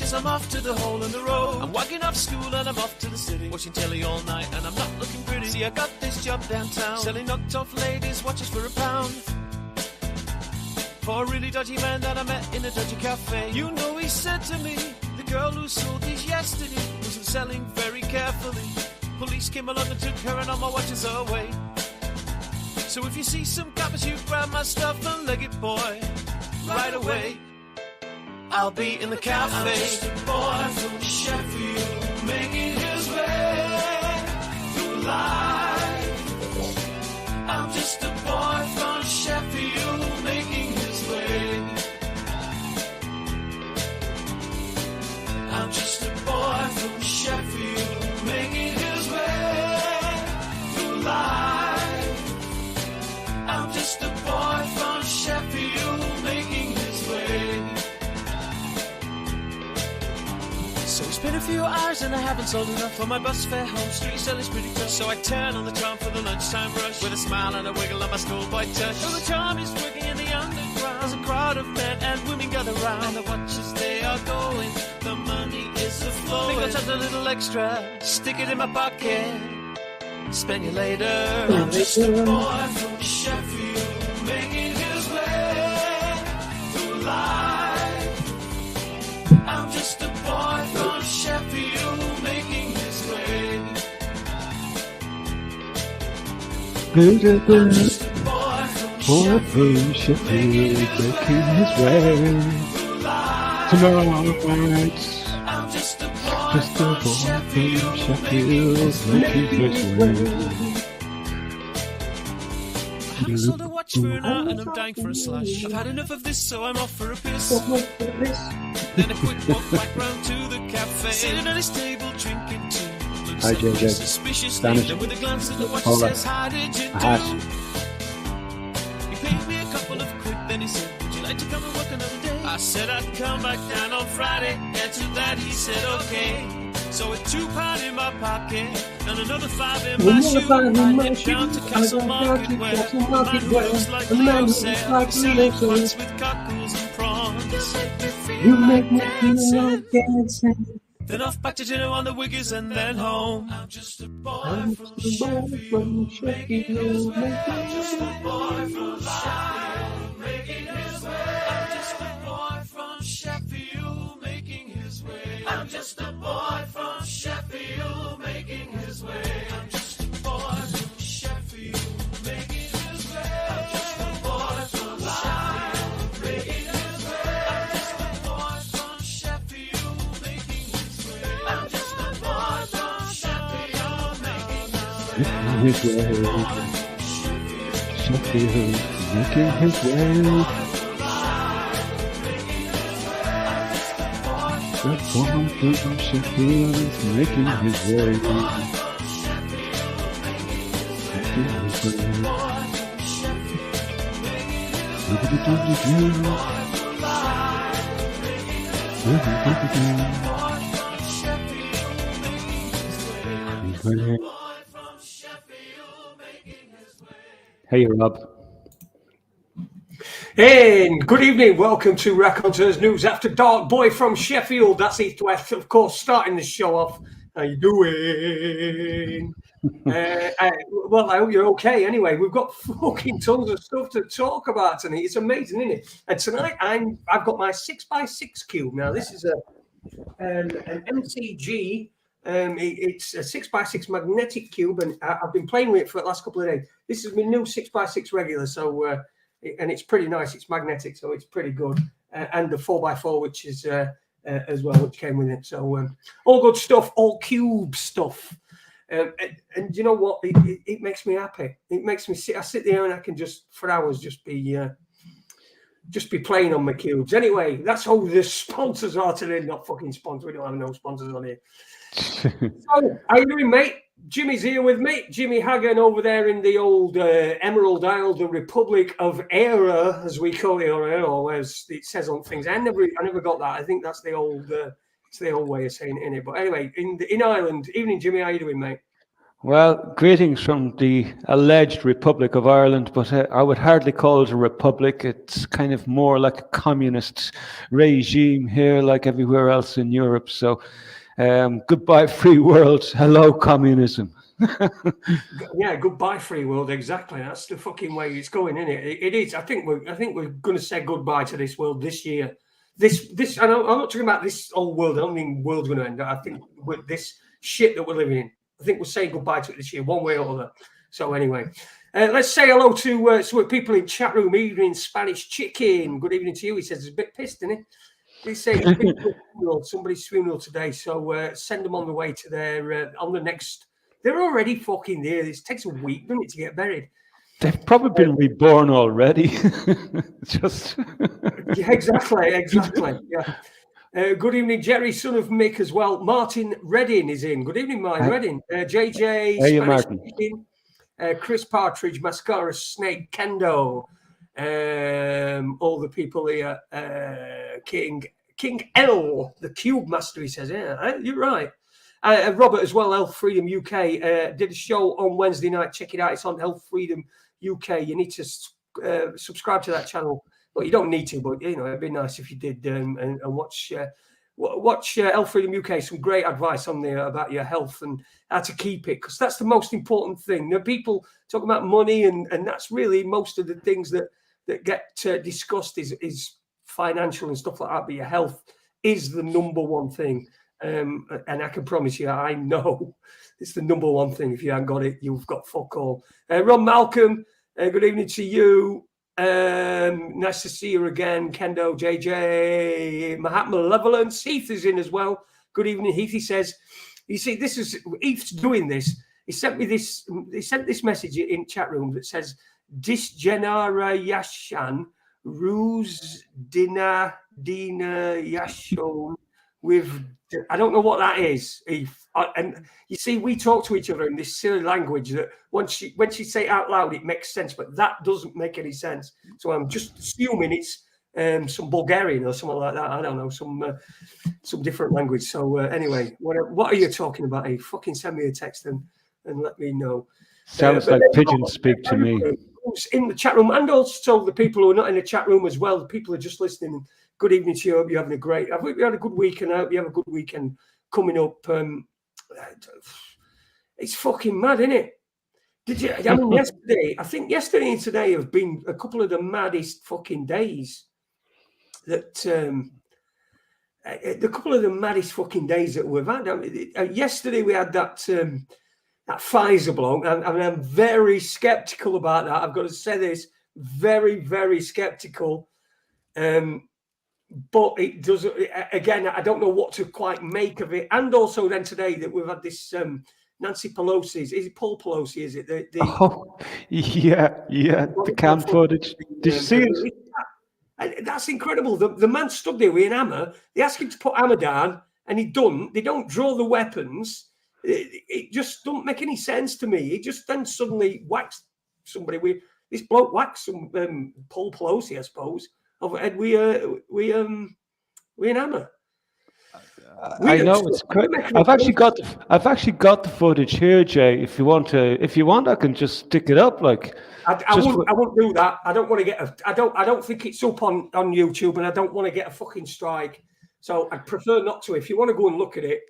'cause I'm off to the hole in the road. I'm walking off school and I'm off to the city, watching telly all night and I'm not looking pretty. See, I got this job downtown, selling knocked off ladies' watches for £1. For a really dodgy man that I met in a dodgy cafe. You know, he said to me, the girl who sold these yesterday wasn't selling very carefully. Police came along and took her and all my watches away. So if you see some coppers, you grab my stuff and leg it, boy, right away. I'll be in the cafe. I'm just a boy from Sheffield, making his way through life. I'm just a boy from Sheffield, making his way. I'm just a boy from Sheffield, making his way through life. I'm just a boy from Sheffield, making his way. So it's been a few hours and I haven't sold enough for my bus fare home. Street selling's pretty tough, so I turn on the charm for the lunchtime rush with a smile and a wiggle on my schoolboy touch. So the charm is working in the underground. There's a crowd of men and women gather round, and the watches they are going, the money is a flowing. Think I'll touch a little extra, stick it in my pocket, spend you later. I'm just a boy from Sheffield, making his way through life. I'm just a boy from Sheffield, making his way. I'm just a boy from Sheffield, making his way through life. Tonight. I'm just a boy Just a from boy Sheffield, from making his Sheffield, way. making his way. I haven't sold a watch for an hour and I'm dying for a slash. I've had enough of this, so I'm off for a piss. Then a quick walk back round to the cafe, sitting at his table drinking tea. Looks Hi, at me JJ. suspiciously, Spanish. then with a glance at the watch Hola. says, how did you do? Hash. He paid me a couple of quid, then he said, would you like to come and work another day? I said I'd come back down on Friday, and to that he said okay. So with £2 in my pocket and another 5 in my shoe, I head down to Castle Market where a man who looks like Leo said, selling pots with cockles and prawns. You make me feel like dancing. Then off back to dinner on the Wiggers and then home. I'm just a boy from Sheffield, making his way. I'm just a boy from Sheffield, making his way. I'm just a boy from Sheffield, making his way. I'm just a boy from Sheffield, making his way. I'm just a boy from Sheffield, making his way. I'm just a boy from Sheffield, making his way. I'm just a boy from Sheffield, making his way. I'm just a boy from Sheffield, making his way. Sheffield, making his way. That boy from Sheffield is making his way. Making his way. Hey, Rob. Hey, good evening. Welcome to Raconteurs News After Dark. Boy from Sheffield. That's East West, of course, starting the show off. How you doing? Well, I hope you're okay. Anyway, we've got fucking tons of stuff to talk about tonight. It's amazing, isn't it? And tonight, I've got my 6x6 cube. Now, this is an MCG. It's a 6x6 magnetic cube, and I've been playing with it for the last couple of days. This is my new 6x6 regular, so and it's pretty nice. It's magnetic, so it's pretty good. And the 4x4, which is as well, which came with it. So all good stuff, all cube stuff. And you know what? It makes me happy. It makes me I sit there and I can just for hours just be playing on my cubes. Anyway, that's how the sponsors are today. Not fucking sponsors. We don't have no sponsors on here. So, how you doing, mate? Jimmy's here with me. Jimmy Hagan over there in the old Emerald Isle, the Republic of Era, as we call it, or as it says on things. I never got that. I think that's the old way of saying it, innit? But anyway, in Ireland. Evening, Jimmy. How you doing, mate? Well, greetings from the alleged Republic of Ireland, but I would hardly call it a republic. It's kind of more like a communist regime here, like everywhere else in Europe. So, goodbye, free world. Hello, communism. Yeah, goodbye, free world. Exactly. That's the fucking way it's going, isn't it? It is. I think we're going to say goodbye to this world this year. This. I'm not talking about this old world. I don't think the world's going to end. I think with this shit that we're living in, I think we're saying goodbye to it this year, one way or other. So anyway, let's say hello to some people in chat room. Evening, Spanish Chicken. Good evening to you. He says he's a bit pissed, isn't he? He says he's been to a funeral, somebody's funeral today. So send them on the way to their on the next. They're already fucking there. It takes a week, doesn't it, to get buried? They've probably been reborn already. Just Yeah, exactly. Yeah. Good evening, Jerry, son of Mick, as well. Martin Redding is in. Good evening, Martin Redding. JJ, Hey, Spanish Martin. Chicken, Chris Partridge, Mascara Snake, Kendo, all the people here. King L, the Cube Master, he says. Yeah, you're right. Robert as well, Health Freedom UK, did a show on Wednesday night. Check it out. It's on Health Freedom UK. You need to subscribe to that channel. Well, you don't need to, but it'd be nice if you did and watch Health Freedom UK. Some great advice on there about your health and how to keep it, because that's the most important thing. People talk about money, and that's really most of the things that get discussed is financial and stuff like that. But your health is the number one thing. And I can promise you, I know it's the number one thing. If you haven't got it, you've got fuck all. Ron Malcolm, good evening to you. Nice to see you again. Kendo, JJ, Mahatma Malevolence. Heath is in as well. Good evening, Heath. He says, you see, Heath's doing this. He sent this message in chat room that says, Disgenerayashan Ruse Dina Yashon with, I don't know what that is, Eve. And you see, we talk to each other in this silly language that when she say it out loud, it makes sense, but that doesn't make any sense. So I'm just assuming it's some Bulgarian or something like that. I don't know, some different language. So anyway, what are you talking about, Eve? Fucking send me a text and let me know. sounds like pigeons speak to me. In the chat room, and also the people who are not in the chat room as well. The people who are just listening. Good evening to you. I hope you're having a great. I hope you had a good week, and I hope you have a good weekend coming up. It's fucking mad, isn't it? Did you? I mean, yesterday. I think yesterday and today have been a couple of the maddest fucking days. That a couple of the maddest fucking days that we've had. I mean, yesterday we had that Pfizer bloke, and I'm very skeptical about that. I've got to say this, very, very skeptical. But it does, again, I don't know what to quite make of it. And also then today that we've had this Nancy Pelosi, is it Paul Pelosi, is it? The cam footage. Did you see it? That's incredible. The man stood there with an hammer. They asked him to put hammer down, and he don't. They don't draw the weapons. It just don't make any sense to me. He just then suddenly whacks somebody with this bloke whacks some Paul Pelosi, I suppose. And we an hammer. I know it's great. I've actually got the footage here, Jay. If you want, I can just stick it up. Like I won't do that. I don't want to get I don't think it's up on YouTube, and I don't want to get a fucking strike. So I'd prefer not to. If you want to go and look at it,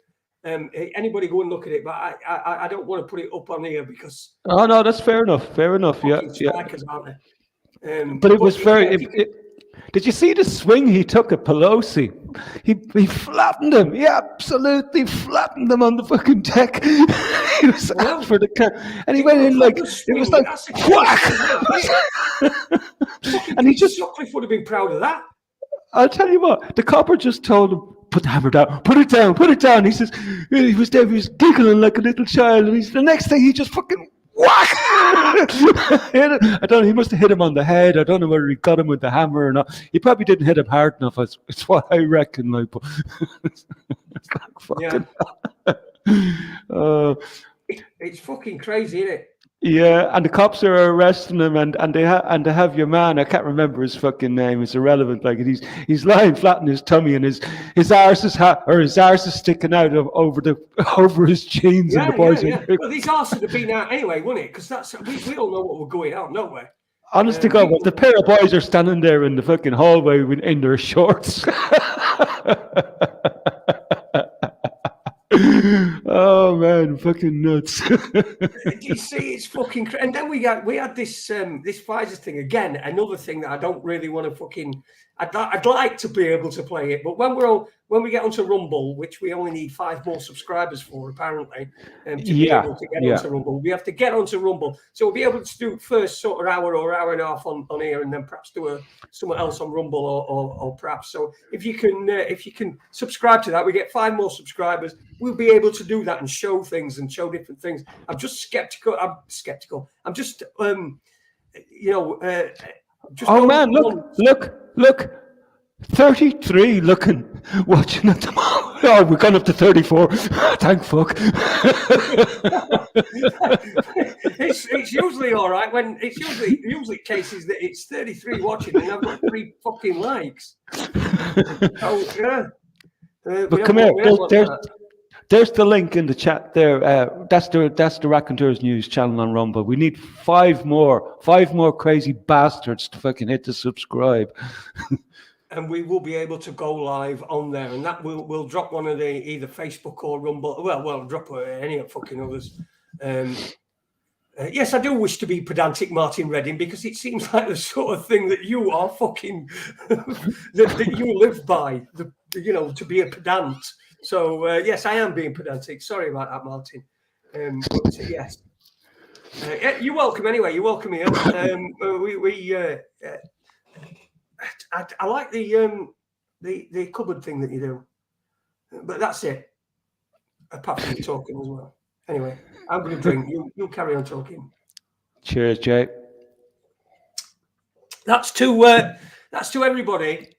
anybody go and look at it. But I don't want to put it up on here because. Oh no, that's fair enough. Fair enough. Yeah. Aren't they? But it was very. Did you see the swing he took at Pelosi? He flattened him. He absolutely flattened him on the fucking deck. He was out for the car, and he went in like it was like whack. And he just Sutcliffe would have been proud of that. I'll tell you what. The copper just told him, "Put the hammer down. Put it down. Put it down." He says he was there. He was giggling like a little child, and the next thing he just fucking. Whack! I don't know. He must have hit him on the head. I don't know whether he got him with the hammer or not. He probably didn't hit him hard enough. It's what I reckon. Like, but it's like fucking. It's fucking crazy, isn't it? Yeah, and the cops are arresting him, and they have your man. I can't remember his fucking name. It's irrelevant. Like he's lying flat on his tummy, and his arse is sticking out over over his jeans, and the boys. Well, these arse would have been out anyway, wouldn't it? Because we all know what we're going on, don't we? Honest to God, the pair of boys are standing there in the fucking hallway in their shorts. Oh man, fucking nuts! You see, it's fucking. And then we had this this Pfizer thing again. Another thing that I don't really want to fucking. I'd like to be able to play it, but when we get onto Rumble, which we only need 5 more subscribers for, apparently, to be able to get onto Rumble, we have to get onto Rumble. So we'll be able to do first sort of hour or hour and a half on here, and then perhaps do somewhere else on Rumble or perhaps. So if you can subscribe to that, we get 5 more subscribers. We'll be able to do that and show things and show different things. I'm just skeptical. I'm just just oh man, look. 33 looking, watching at the moment. Oh, we're gone up to 34. Thank fuck. It's usually all right when it's usually cases that it's 33 watching and I've got 3 fucking likes. Oh yeah. But come here, there's the link in the chat there. That's the Raconteurs News channel on Rumble. We need 5 more crazy bastards to fucking hit the subscribe. And we will be able to go live on there, and that we'll drop one of the either Facebook or Rumble. Well, we'll drop any of fucking others. Yes, I do wish to be pedantic, Martin Redding, because it seems like the sort of thing that you are fucking that you live by. To be a pedant. So yes, I am being pedantic. Sorry about that, Martin. But yes, you're welcome. Anyway, you're welcome here. I like the cupboard thing that you do, but that's it. Apart from you talking as well. Anyway, I'm going to drink. You'll carry on talking. Cheers, Jay. That's to everybody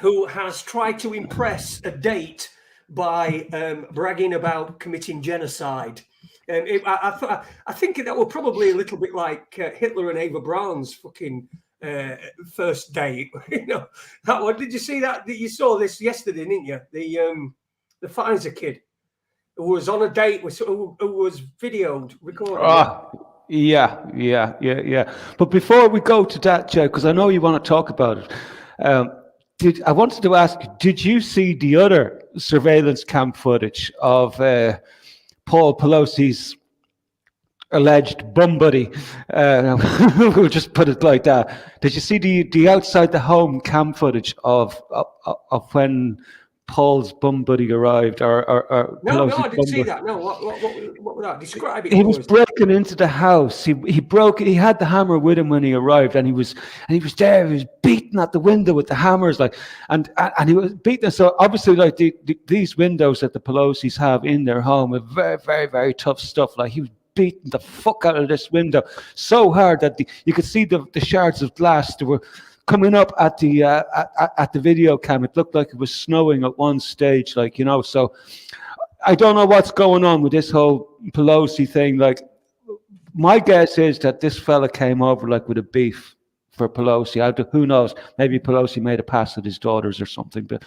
who has tried to impress a date by bragging about committing genocide. I think that were probably a little bit like Hitler and Eva Braun's fucking first date. That one. Did you see that? You saw this yesterday, didn't you? The Pfizer kid who was on a date who was recorded. Yeah. But before we go to that, Joe, because I know you want to talk about it, I wanted to ask, did you see the other surveillance cam footage of Paul Pelosi's alleged bum buddy? We'll just put it like that. Did you see the outside the home cam footage of when Paul's bum buddy arrived? No, I didn't see that. No, what was that? Describe it. He was breaking into the house. He had the hammer with him when he arrived, and he was there. He was beating at the window with the hammers, and he was beating. So obviously, like these windows that the Pelosi's have in their home are very, very, very tough stuff. Like he was beating the fuck out of this window so hard that you could see the shards of glass that were coming up at the video cam. It looked like it was snowing at one stage, So I don't know what's going on with this whole Pelosi thing. Like, my guess is that this fella came over with a beef for Pelosi. Who knows? Maybe Pelosi made a pass at his daughters or something. But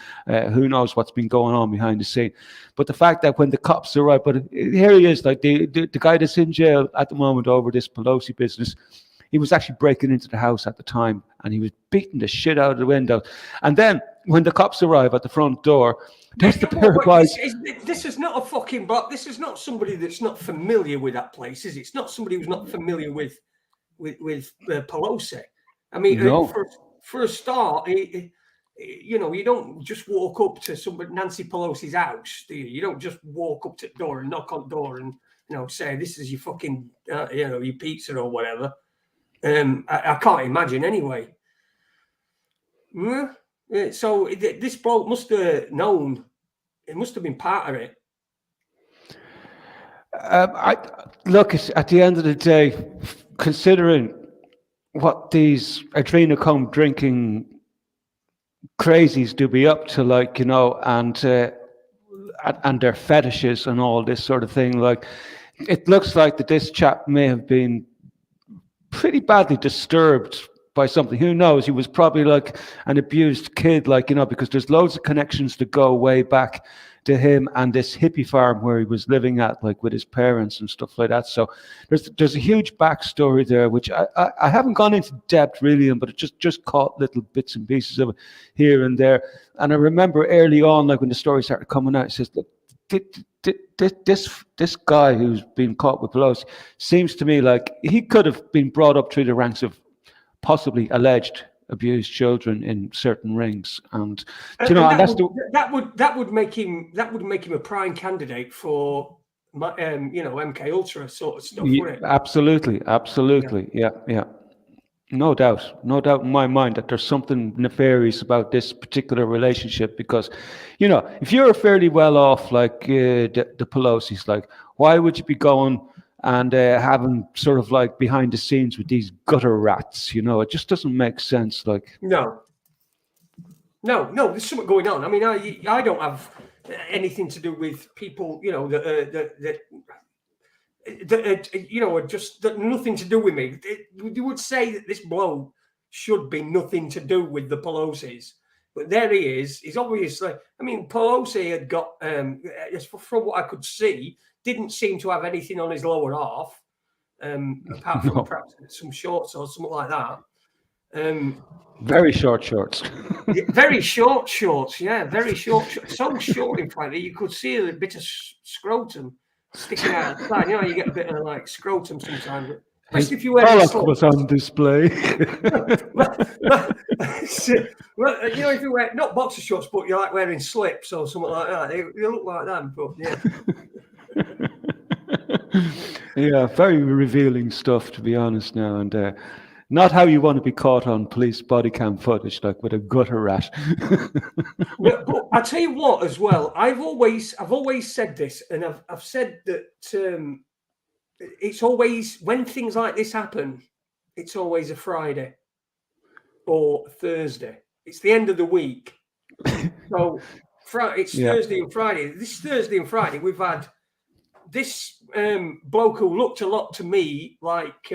who knows what's been going on behind the scene? But the fact that when the cops arrived, but here he is, like the guy that's in jail at the moment over this Pelosi business. He was actually breaking into the house at the time, and he was beating the shit out of the window. And then when the cops arrive at the front door, there's the pair of guys. This is not a fucking block. This is not somebody that's not familiar with that place, is it? It's not somebody who's not familiar with Pelosi. I mean, no. For a start, you don't just walk up to Nancy Pelosi's house, do you? You don't just walk up to the door and knock on the door and say this is your fucking your pizza or whatever. I can't imagine anyway. So this bloke must have known. It must have been part of it. Look, at the end of the day, considering what these adrenochrome drinking crazies do be up to, and their fetishes and all this sort of thing, it looks like that this chap may have been pretty badly disturbed by something. Who knows? He was probably like an abused kid, like, you know, because there's loads of connections that go way back to him and this hippie farm where he was living at, like with his parents and stuff like that. So there's a huge backstory there, which I haven't gone into depth really, but it just caught little bits and pieces of it here and there. And I remember early on, like when the story started coming out, it says, look, this guy who's been caught with Pelosi seems to me like he could have been brought up through the ranks of possibly alleged abused children in certain rings, and you know, and that would make him a prime candidate for you know, MK Ultra sort of stuff, wouldn't it? Absolutely, yeah. No doubt in my mind that there's something nefarious about this particular relationship, because, you know, if you're fairly well off, like the Pelosi's, like, why would you be going and having sort of like behind the scenes with these gutter rats? You know, it just doesn't make sense. Like, no, there's something going on. I mean, I don't have anything to do with people, you know, that you know, just nothing to do with me. You would say that this bloke should be nothing to do with the Pelosi's, but there he is. He's obviously, I mean, Pelosi had got, from what I could see, didn't seem to have anything on his lower half, apart from perhaps some shorts or something like that. Very short shorts. Very short shorts, yeah, very short. So short, in fact, that you could see a bit of scrotum sticking out the side. You know, you get a bit of like scrotum sometimes, especially if you wear slips. Was on display. Well, you know, if you wear not boxer shorts, but you're like wearing slips or something like that, they look like that. But yeah, yeah, very revealing stuff, to be honest now, and not how you want to be caught on police body cam footage, like with a gutter rat. but I tell you what, as well, I've always said this, and I've said that it's always, when things like this happen, it's always a Friday or Thursday. It's the end of the week, so it's Thursday and Friday. This Thursday and Friday, we've had this bloke who looked a lot to me like.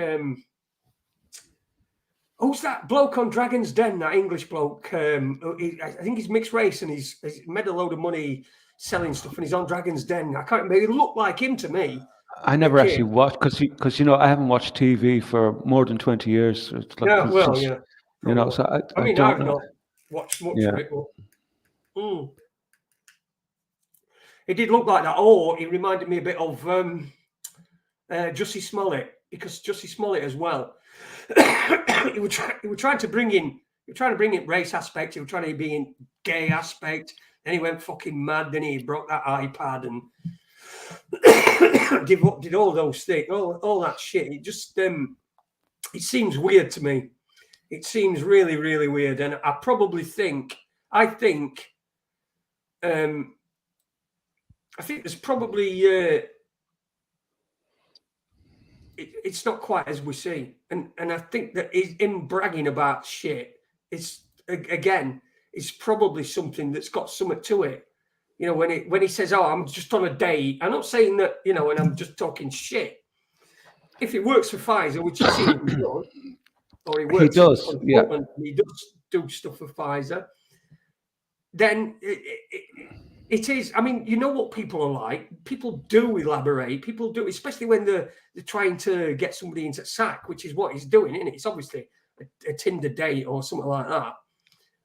Who's that bloke on Dragon's Den? That English bloke. I think he's mixed race, and he's made a load of money selling stuff, and he's on Dragon's Den. I can't remember. He looked like him to me. I never actually watched, because you know, I haven't watched TV for more than 20 years. It's like, yeah, well, yeah. You know, so I've not watched much of it, but he did look like that. Or he reminded me a bit of Jussie Smollett, because Jussie Smollett as well. He was trying to bring in race aspect. He was trying to be in gay aspect. Then he went fucking mad. Then he broke that iPad and did all those things, all that shit. It just it seems weird to me. It seems really, really weird. And I think there's probably it's not quite as we see, and I think that him bragging about shit is probably something that's got something to it. You know, when he says, "Oh, I'm just on a date," I'm not saying that, you know, and I'm just talking shit. If it works for Pfizer, which he seems to do, or he does do stuff for Pfizer, then it is. I mean, you know what people are like. People do elaborate. People do, especially when they're trying to get somebody into sack, which is what he's doing, isn't it? It's obviously a Tinder date or something like that,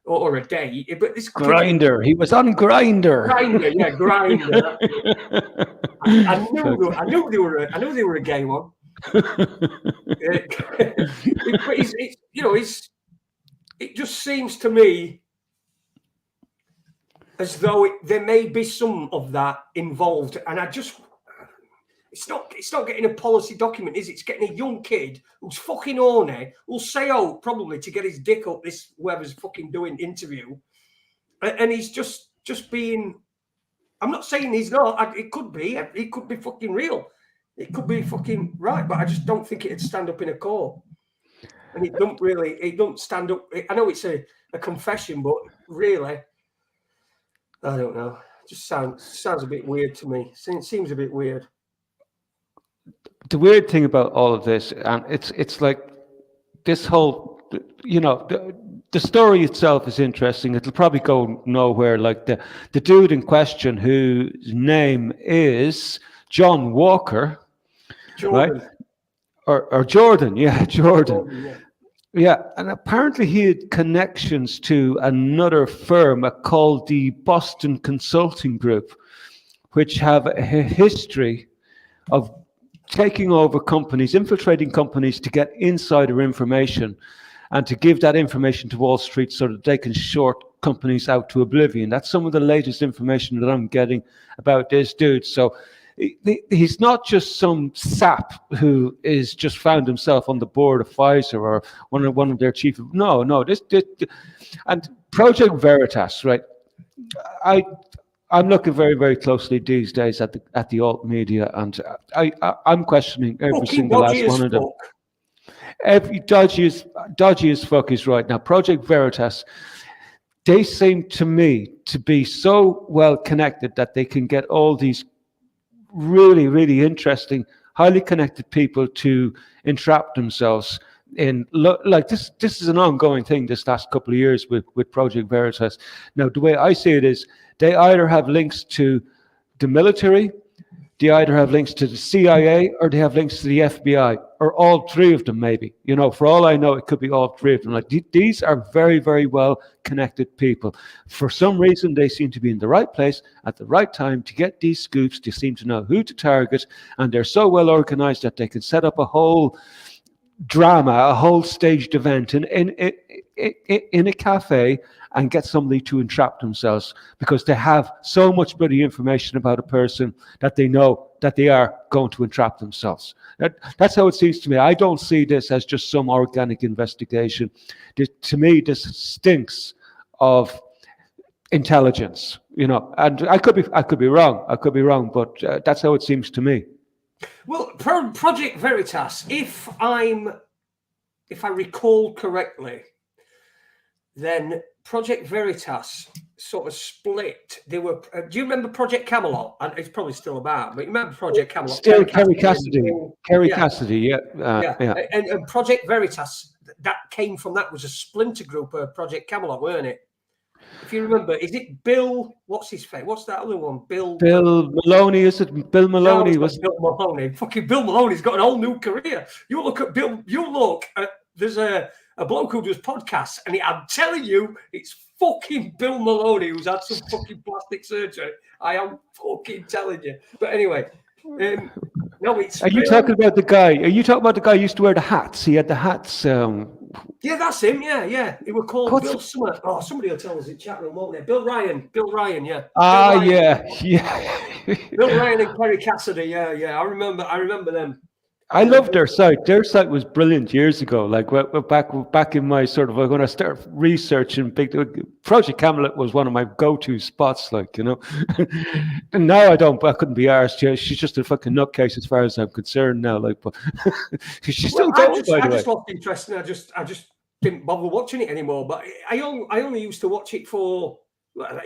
or a date. But this Grinder. He was on Grinder. Grinder, yeah, Grinder. I knew they were a gay one. It just seems to me as though there may be some of that involved, and it's not getting a policy document, is it? It's getting a young kid who's fucking horny, who'll say, "Oh, probably to get his dick up this whoever's fucking doing interview," and he's just being. I'm not saying he's not. It could be fucking real. It could be fucking right, but I just don't think it'd stand up in a court. And it don't stand up. I know it's a confession, but really, I don't know. It just sounds a bit weird to me. It seems a bit weird. The weird thing about all of this, and it's like this whole, the story itself is interesting. It'll probably go nowhere. Like the dude in question, whose name is John Walker, right? Jordan. Or Jordan, yeah, Jordan. Jordan, yeah. Yeah, and apparently he had connections to another firm called the Boston Consulting Group, which have a history of taking over companies, infiltrating companies to get insider information and to give that information to Wall Street so that they can short companies out to oblivion. That's some of the latest information that I'm getting about this dude. So he's not just some sap who is just found himself on the board of Pfizer or one of their chief. No. This and Project Veritas, right? I'm looking very, very closely these days at the alt media, and I'm questioning every single last one of them. Every dodgy as fuck is right now. Project Veritas, they seem to me to be so well connected that they can get all these really, really interesting, highly connected people to entrap themselves in. Like this is an ongoing thing this last couple of years with Project Veritas. Now, the way I see it is they either have links to the military, they either have links to the CIA, or they have links to the FBI, or all three of them maybe. For all I know, it could be all three of them. Like these are very, very well connected people. For some reason, they seem to be in the right place at the right time to get these scoops. They seem to know who to target, and they're so well organized that they can set up a whole drama, a whole staged event in a cafe and get somebody to entrap themselves because they have so much bloody information about a person that they know that they are going to entrap themselves. That's how it seems to me. I don't see this as just some organic investigation. To me, this stinks of intelligence, and I could be wrong, but that's how it seems to me. Well, Project Veritas, if I recall correctly, then Project Veritas sort of split. They were. Do you remember Project Camelot? And it's probably still about, but you remember Project Camelot? Still Kerry Cassidy. Kerry Cassidy, yeah. And Project Veritas, that came from that, was a splinter group of Project Camelot, weren't it? If you remember, is it Bill? What's his face? What's that other one? Bill Maloney, is it? Bill Maloney was Bill Maloney. Fucking Bill Maloney's got an whole new career. You look at Bill. You look at there's a bloke who does podcasts, and I'm telling you, it's fucking Bill Maloney who's had some fucking plastic surgery. I am fucking telling you. But anyway, no, it's. Are you talking about the guy? Are you talking about the guy who used to wear the hats? He had the hats. Yeah, that's him. Yeah. He was called Bill Summer. Oh, somebody will tell us in chat room, won't they? Bill Ryan, yeah. Yeah. Bill Ryan and Kerry Cassidy. Yeah. I remember them. I loved their site. Their site was brilliant years ago. Like back in my sort of when I started researching Project Camelot was one of my go-to spots. Like and now I couldn't be arsed. She's just a fucking nutcase as far as I'm concerned now. Like, but she's still going. I just lost interest, and I just didn't bother watching it anymore. But I only used to watch it for.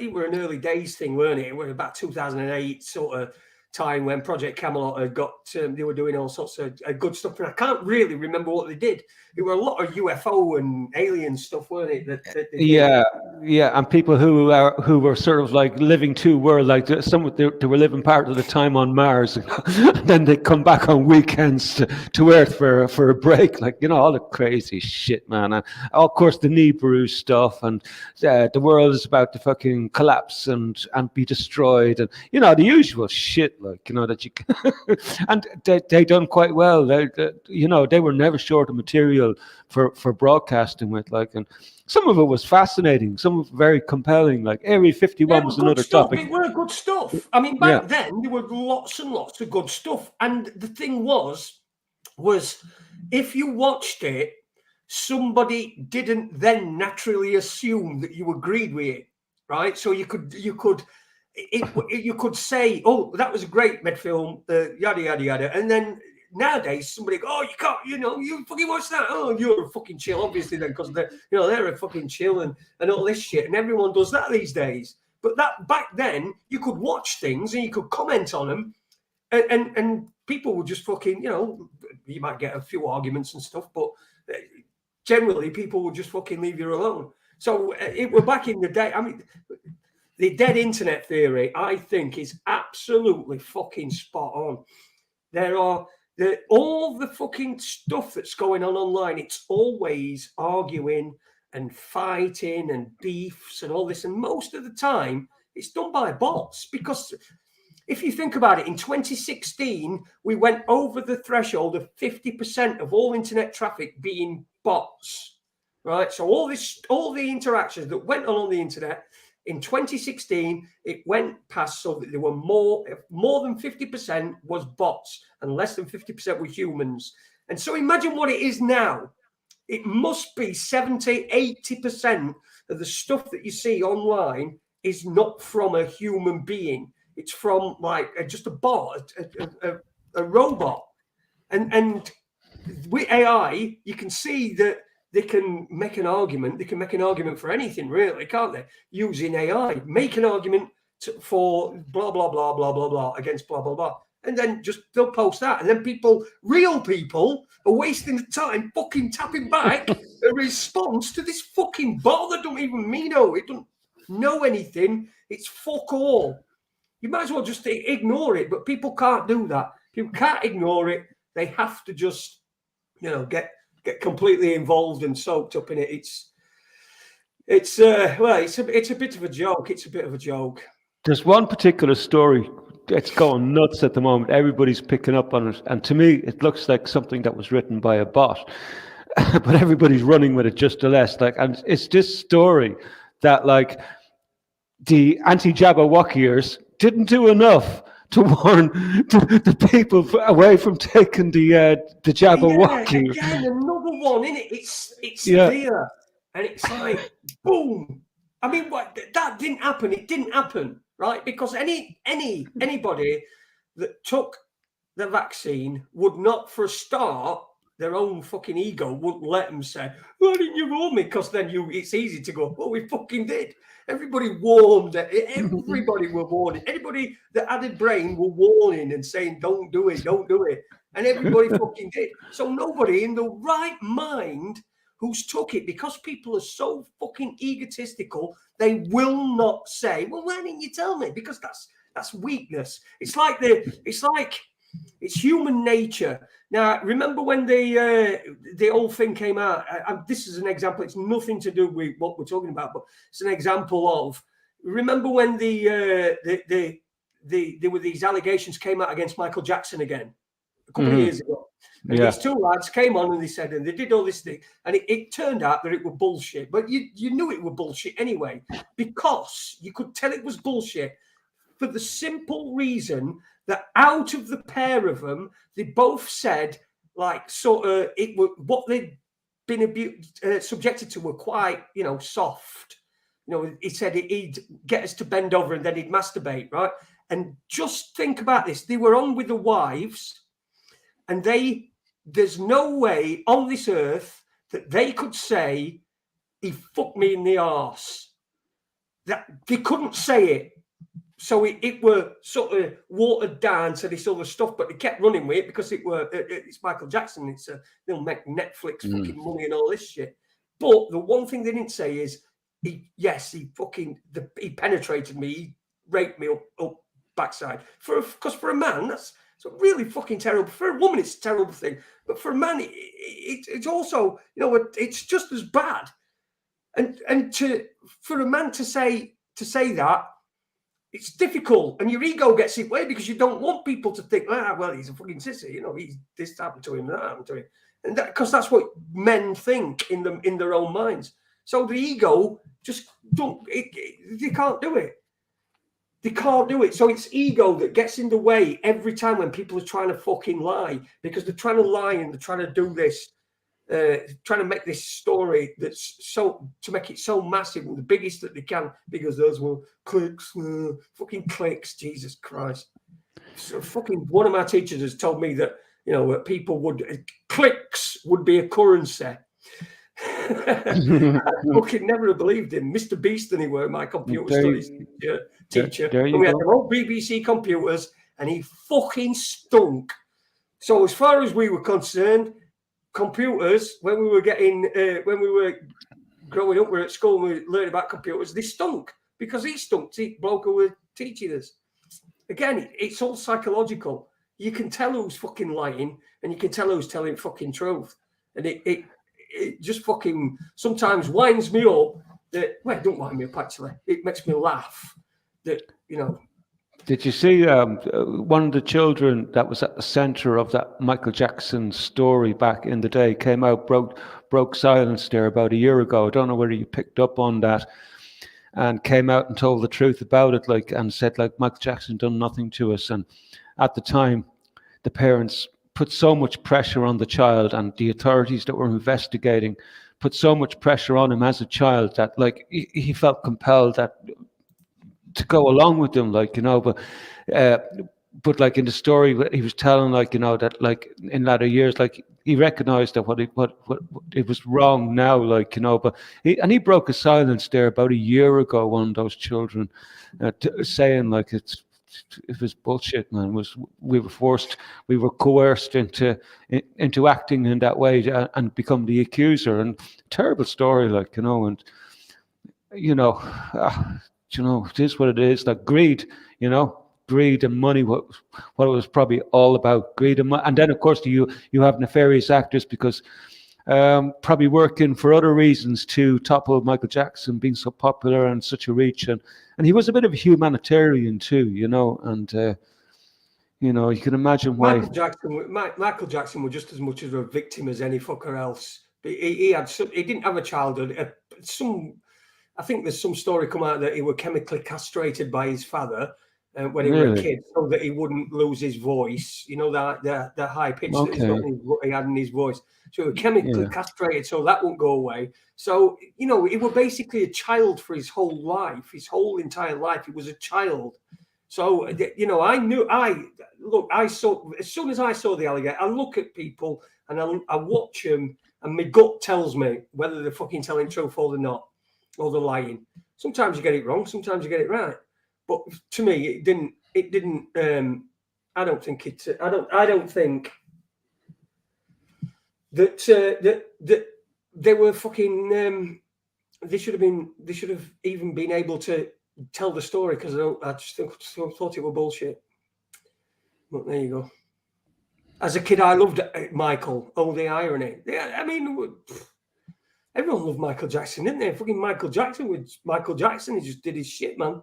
It were an early days thing, weren't it? It was about 2008 sort of time when Project Camelot had got, they were doing all sorts of good stuff, and I can't really remember what they did. There were a lot of UFO and alien stuff, weren't it? That yeah, and people who were sort of like living two worlds, like they were living part of the time on Mars, and then they come back on weekends to Earth for a break, like all the crazy shit, man. And of course the Nibiru stuff, and the world is about to fucking collapse and be destroyed, and the usual shit. Like that you and they done quite well. They were never short of material for broadcasting with, like, and some of it was fascinating, some of it very compelling. Like Area 51 was another topic. It were good stuff. I mean, back then there were lots and lots of good stuff, and the thing was if you watched it, somebody didn't then naturally assume that you agreed with it, right? So you could you could say, "Oh, that was a great med film," yada yada yada, and then nowadays somebody go, "Oh, you can't, you fucking watch that. Oh, you're a fucking chill, obviously then, because they're a fucking chill and all this shit, and everyone does that these days." But that back then, you could watch things and you could comment on them, and people would just fucking, you might get a few arguments and stuff, but generally people would just fucking leave you alone. So it were back in the day. I mean, the dead internet theory, I think, is absolutely fucking spot on. There are all the fucking stuff that's going on online. It's always arguing and fighting and beefs and all this. And most of the time, it's done by bots. Because if you think about it, in 2016, we went over the threshold of 50% of all internet traffic being bots, right? So all the interactions that went on the internet, in 2016, it went past so that there were more than 50% was bots and less than 50% were humans. And so imagine what it is now. It must be 70, 80% of the stuff that you see online is not from a human being. It's from like just a bot, a robot. And with AI, you can see that they can make an argument. They can make an argument for anything, really, can't they? Using AI, make an argument for blah, blah, blah, blah, blah, blah, against blah, blah, blah. And then they'll post that. And then real people are wasting the time fucking tapping back a response to this fucking bot that don't even mean it doesn't know anything. It's fuck all. You might as well just ignore it, but people can't do that. People can't ignore it. They have to just, get completely involved and soaked up in it. It's a bit of a joke. It's a bit of a joke. There's one particular story that's going nuts at the moment. Everybody's picking up on it, and to me, it looks like something that was written by a bot. But everybody's running with it just the less. And it's this story that the anti-Jabberwockiers didn't do enough to warn the people away from taking the Jabberwocky. Yeah, again, another one, innit? It's there, and it's like boom. I mean, that didn't happen. It didn't happen, right? Because anybody that took the vaccine would not, for a start, their own fucking ego wouldn't let them say, "Why didn't you warn me?" Because then it's easy to go, "Well, we fucking did." Everybody warned. Everybody were warning. Anybody that had a brain were warning and saying, "Don't do it, don't do it," and everybody fucking did. So nobody in the right mind who's took it, because people are so fucking egotistical, they will not say, "Well, why didn't you tell me?" Because that's weakness. It's human nature. Now, remember when the old thing came out? This is an example. It's nothing to do with what we're talking about, but it's an example of. Remember when there were these allegations came out against Michael Jackson again a couple of years ago, and these two lads came on and they said, and they did all this thing, and it turned out that it was bullshit. But you knew it was bullshit anyway, because you could tell it was bullshit for the simple reason that out of the pair of them, they both said it was what they'd been subjected to were quite, soft. He said he'd get us to bend over and then he'd masturbate, right? And just think about this. They were on with the wives, and there's no way on this earth that they could say he fucked me in the arse. That they couldn't say it. So it were sort of watered down to this other stuff, but they kept running with it because it's Michael Jackson. They'll make Netflix fucking money and all this shit. But the one thing they didn't say is, he penetrated me, he raped me up backside. Because for a man, that's a really fucking terrible. For a woman, it's a terrible thing. But for a man, it's also, it's just as bad. And for a man to say that, it's difficult, and your ego gets in the way because you don't want people to think, well, he's a fucking sissy, he's this happened to him, that happened to him, and because that's what men think in their own minds. So the ego just they can't do it. They can't do it. So it's ego that gets in the way every time when people are trying to fucking lie, because they're trying to lie and they're trying to do this. Trying to make this story to make it so massive and the biggest that they can, because those were clicks, fucking clicks, Jesus Christ. So fucking one of my teachers has told me that, people clicks would be a currency. I fucking never have believed him. Mr. Beeston, he were my computer studies teacher. We had our old BBC computers and he fucking stunk. So as far as we were concerned, computers when we were growing up, we were at school and we learned about computers. They stunk because he stunk. The bloke who were teaching us. Again, it's all psychological. You can tell who's fucking lying, and you can tell who's telling fucking truth. And it just fucking sometimes winds me up. Well, it don't wind me up actually. It makes me laugh. That Did you see one of the children that was at the center of that Michael Jackson story back in the day came out, broke silence there about a year ago. I don't know whether you picked up on that, and came out and told the truth about it, and said Michael Jackson done nothing to us. And at the time, the parents put so much pressure on the child, and the authorities that were investigating put so much pressure on him as a child that he felt compelled to go along with them, but in the story he was telling, that in latter years, he recognized that what it was wrong now, but he broke a silence there about a year ago. One of those children saying it was bullshit, man. We were coerced into acting in that way and become the accuser. And terrible story, and it is what it is. Greed, greed and money. What it was probably all about, greed and money. And then of course you have nefarious actors because probably working for other reasons to topple Michael Jackson being so popular and such a reach. And he was a bit of a humanitarian too, and you can imagine why Michael Jackson was just as much of a victim as any fucker else. He didn't have a childhood. I think there's some story come out that he was chemically castrated by his father when he was a kid, so that he wouldn't lose his voice. The high pitch that he had in his voice. So he was chemically castrated, so that won't go away. So he was basically a child for his whole life, his whole entire life. He was a child. So I saw as soon as I saw the alligator, I look at people and I watch them, and my gut tells me whether they're fucking telling truth or they're not. Or the lying. Sometimes you get it wrong, sometimes you get it right. But to me, it didn't. I don't think that they were fucking. They should have even been able to tell the story, because I just thought it was bullshit. But there you go. As a kid, I loved Michael. Oh, the irony. Yeah, I mean. Everyone loved Michael Jackson, didn't they? Fucking Michael Jackson. He just did his shit, man.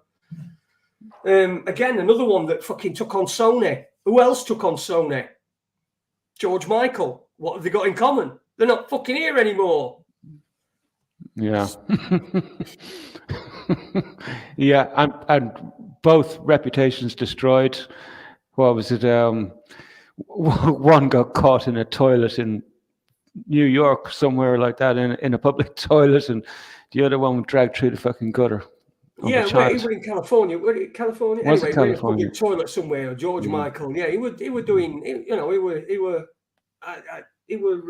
Again, another one that fucking took on Sony. Who else took on Sony? George Michael. What have they got in common? They're not fucking here anymore. Yeah. Yeah, and both reputations destroyed. What was it? One got caught in a toilet in New York, somewhere like that, in a public toilet, and the other one was dragged through the fucking gutter. Yeah, he was in California. California? Was anyway, it California? In a public toilet somewhere. George Michael. Yeah, he were doing. He were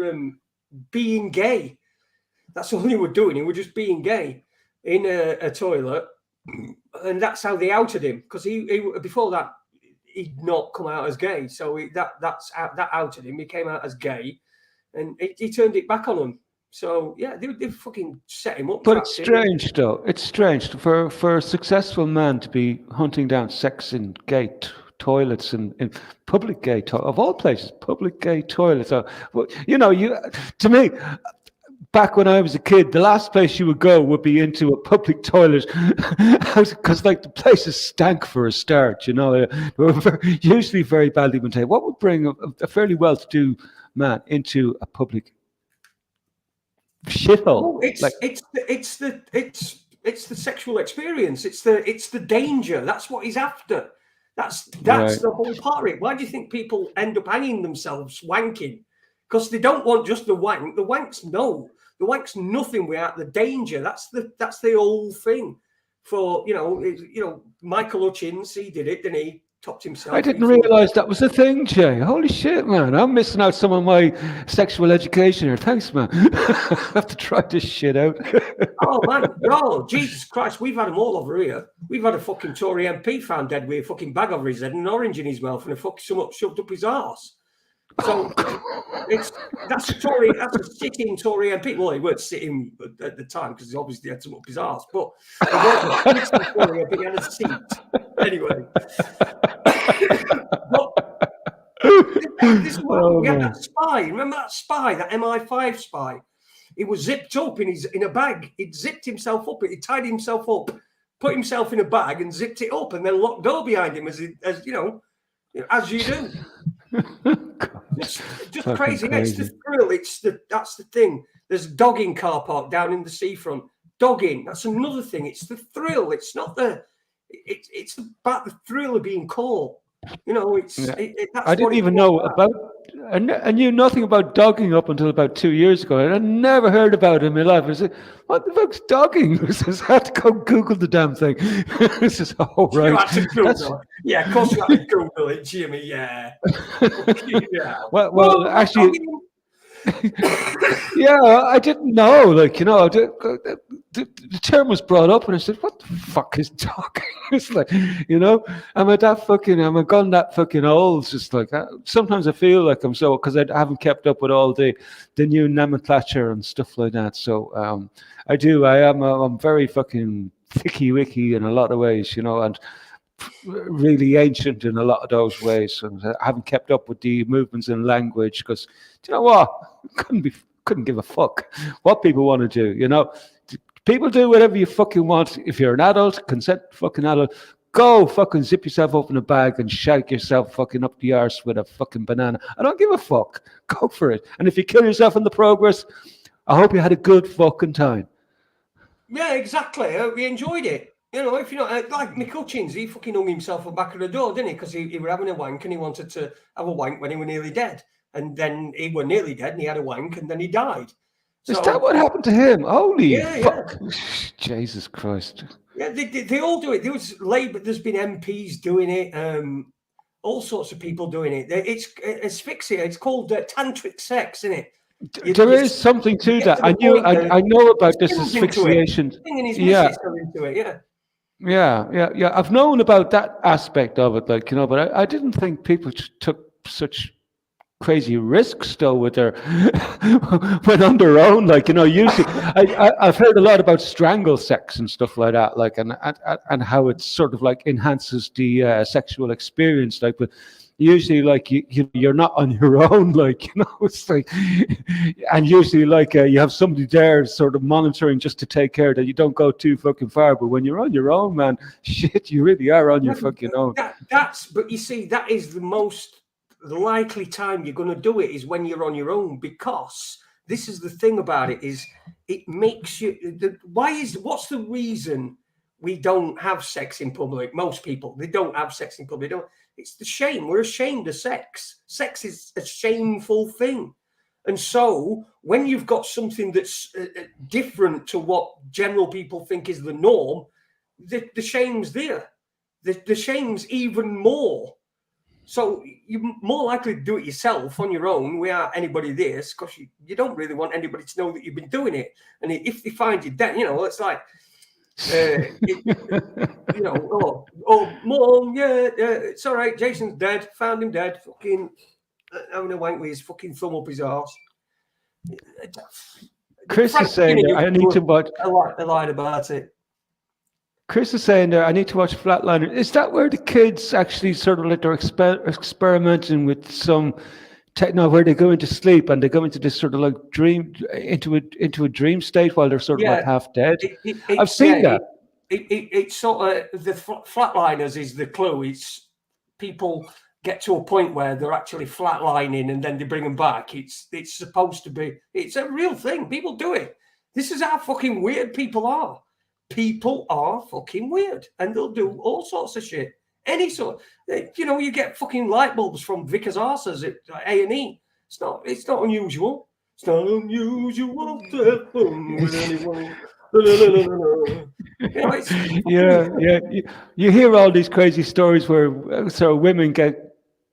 being gay. That's all he were doing. He were just being gay in a toilet, and that's how they outed him. Because he before that he'd not come out as gay, so that outed him. He came out as gay. And he turned it back on him. So, yeah, they fucking set him up. But it's strange, though. It's strange for a successful man to be hunting down sex in gay toilets and in public gay toilets. Of all places, public gay toilets. So, to me, back when I was a kid, the last place you would go would be into a public toilet because, the places stank for a start, They were usually very badly maintained. What would bring a fairly well-to-do man into a public shithole? It's the sexual experience. It's the danger. That's what he's after. That's right. The whole part of it. Why do you think people end up hanging themselves wanking? Because they don't want just the wank. The wank's nothing without the danger. That's the whole thing. For Michael Hutchins, he did it, didn't he? Topped himself. I didn't realise that was a thing, Jay. Holy shit, man. I'm missing out some of my sexual education here. Thanks, man. I have to try this shit out. Oh, man. Oh, Jesus Christ. We've had them all over here. We've had a fucking Tory MP found dead with a fucking bag over his head and an orange in his mouth and a fucking somewhat shoved up his arse. So that's a sitting Tory MP. Well, he weren't sitting at the time because he obviously had to up his arse, but he was a sitting Tory MP. He had a seat anyway. But this one, we had that spy. Remember that spy, that MI5 spy? He was zipped up in a bag. He'd zipped himself up. He tied himself up, put himself in a bag, and zipped it up, and then locked door behind him, as you know, as you do. Just crazy. It's the thrill. That's the thing. There's a dogging car park down in the seafront. Dogging. That's another thing. It's the thrill. It's not it's about the thrill of being caught. You know, I didn't even know about. I knew nothing about dogging up until about 2 years ago. And I never heard about it in my life. I said, "What the fuck's dogging?" I had to go Google the damn thing. This is all right. You had to Google. Yeah, of course you had to Google it, Jimmy. Yeah. Well, actually. Yeah, I didn't know. Like, you know, the term was brought up, and I said, "What the fuck is dogging?" It's like, you know, am I gone that fucking old? It's just like sometimes I feel like I'm so, because I haven't kept up with all the new nomenclature and stuff like that. So I'm very fucking thicky wicky in a lot of ways, you know, and really ancient in a lot of those ways, and I haven't kept up with the movements in language because, do you know what? Couldn't give a fuck what people want to do. You know, people do whatever you fucking want. If you're an adult, consent fucking adult, go fucking zip yourself up in a bag and shake yourself fucking up the arse with a fucking banana. I don't give a fuck. Go for it. And if you kill yourself in the progress, I hope you had a good fucking time. Yeah, exactly. We enjoyed it. You know, if you know, like Mick Hutchins, he fucking hung himself at the back of the door, didn't he? Because he was having a wank and he wanted to have a wank when he was nearly dead. And then he was nearly dead and he had a wank and then he died. So, is that what happened to him? Holy fuck. Yeah. Jesus Christ. Yeah, they all do it. There's been MPs doing it, all sorts of people doing it. It's asphyxia. It's called tantric sex, isn't it? There is something to that. I know about this asphyxiation. Yeah. I've known about that aspect of it, like, you know, but I didn't think people took such crazy risks though with their when on their own, like, you know. Usually I've heard a lot about strangle sex and stuff like that, like, and how it sort of like enhances the sexual experience, like, but usually, like, you're not on your own, like, you know, it's like, and usually, like, you have somebody there sort of monitoring just to take care that you don't go too fucking far. But when you're on your own, man, shit, you really are on your fucking own. But you see, that is the most likely time you're going to do it is when you're on your own, because this is the thing about it, is it makes you. What's the reason we don't have sex in public? Most people, they don't have sex in public. It's the shame. We're ashamed of sex. Sex is a shameful thing. And so when you've got something that's different to what general people think is the norm, the shame's there. The shame's even more. So you're more likely to do it yourself on your own without anybody there, because you don't really want anybody to know that you've been doing it. And if they find you dead, you know, it's like, you know, Mom, it's all right, Jason's dead, found him dead, fucking having a wank with his fucking thumb up his arse. Chris is saying that I need to watch. I lied about it. Chris is saying there, I need to watch Flatliner. Is that where the kids actually sort of like they're experimenting with some techno, where they go into sleep and they go into this sort of like dream, into a dream state while they're sort of like half dead? I've seen that. It's sort of the Flatliners is the clue. It's people get to a point where they're actually flatlining and then they bring them back. It's supposed to be. It's a real thing. People do it. This is how fucking weird people are. People are fucking weird, and they'll do all sorts of shit. Any sort, you know, you get fucking light bulbs from Vickers arses at A&E. It's not unusual. It's not unusual to have fun with anyone. You hear all these crazy stories where sort of women get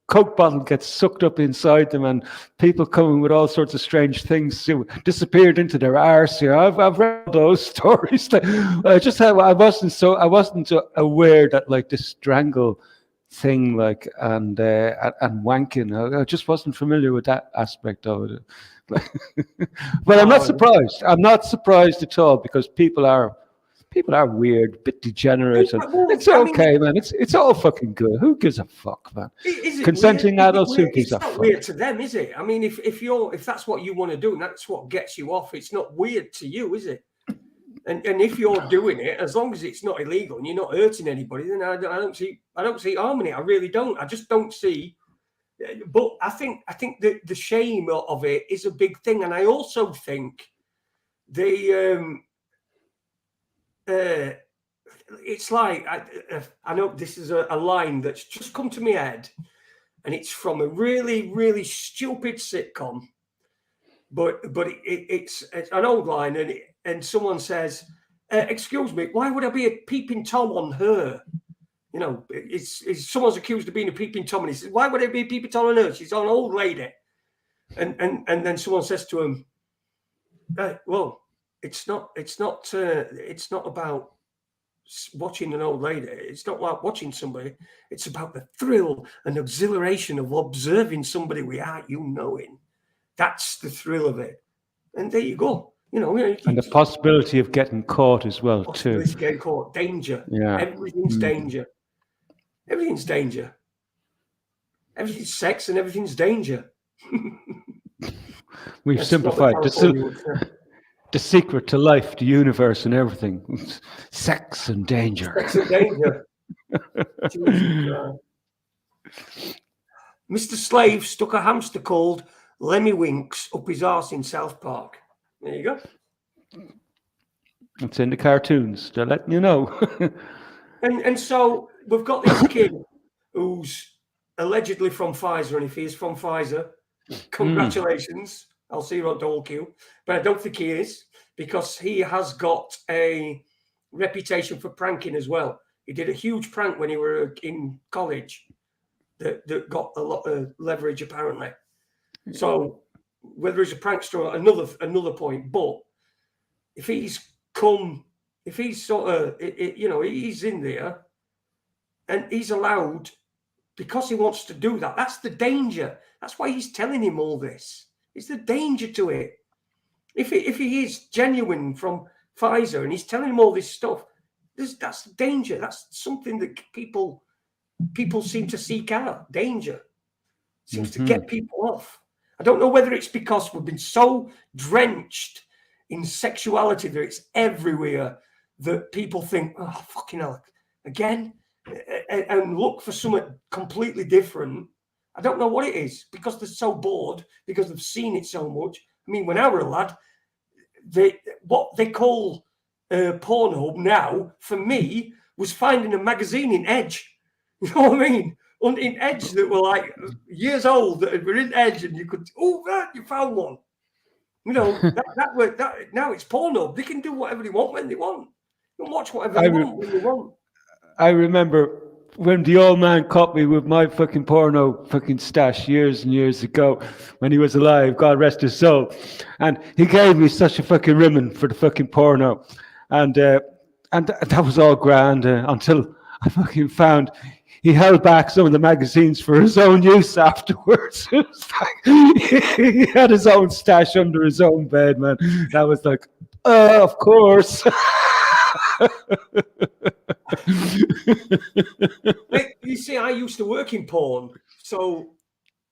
Coke bottle gets sucked up inside them, and people coming with all sorts of strange things disappeared into their arse. You know, I've read those stories. I wasn't aware that like this strangle thing, like, and wanking. I just wasn't familiar with that aspect of it. But I'm not surprised. I'm not surprised at all, because people are weird, a bit degenerate, and it's okay, man. It's all fucking good. Who gives a fuck, man? Is it Consenting weird? adults, who gives a fuck? It's not weird to them, is it? I mean, if that's what you want to do and that's what gets you off, it's not weird to you, is it? And if you're doing it, as long as it's not illegal and you're not hurting anybody, then I don't see harm in it. I really don't. I just don't see. But I think that the shame of it is a big thing, and I also think it's like, I know this is a line that's just come to my head, and it's from a really, really stupid sitcom, but it's an old line, and someone says, excuse me, why would I be a peeping Tom on her? You know, it's someone's accused of being a peeping Tom, and he says, why would I be a peeping Tom on her? She's an old lady. And then someone says to him, well, it's not about watching an old lady. It's not like watching somebody. It's about the thrill and exhilaration of observing somebody without you knowing. That's the thrill of it. And there you go. You know, and the possibility of getting caught as well, too. Getting caught, danger. Yeah, everything's danger. Everything's danger. Everything's sex and everything's danger. We've simplified the secret to life, the universe, and everything. Sex and danger. Sex and danger. Mr. Slave stuck a hamster called Lemmy Winks up his arse in South Park. There you go. It's in the cartoons. They're letting you know. and so we've got this kid who's allegedly from Pfizer, and if he is from Pfizer, congratulations. I'll see you on Dole Q. But I don't think he is, because he has got a reputation for pranking as well. He did a huge prank when he were in college that got a lot of leverage, apparently. So whether he's a prankster or another point, but if he's sort of, he's in there and he's allowed, because he wants to do that. That's the danger. That's why he's telling him all this. It's the danger to it. If he is genuine from Pfizer and he's telling him all this stuff, that's danger. That's something that people seem to seek out. Danger seems to get people off. I don't know whether it's because we've been so drenched in sexuality that it's everywhere that people think, oh, fucking hell, again, and look for something completely different. I don't know what it is, because they're so bored, because they've seen it so much. I mean, when I were a lad, what they call Pornhub now, for me, was finding a magazine in Edge. You know what I mean? In Edge that were like years old, that were in Edge, and you could, you found one. You know, that now it's Pornhub. They can do whatever they want when they want. They can watch whatever they want when they want. I remember when the old man caught me with my fucking porno fucking stash years and years ago, when he was alive, God rest his soul. And he gave me such a fucking ribbon for the fucking porno. And that was all grand until I fucking found he held back some of the magazines for his own use afterwards. It was like, he had his own stash under his own bed, man. That was like, of course. You see, I used to work in porn, so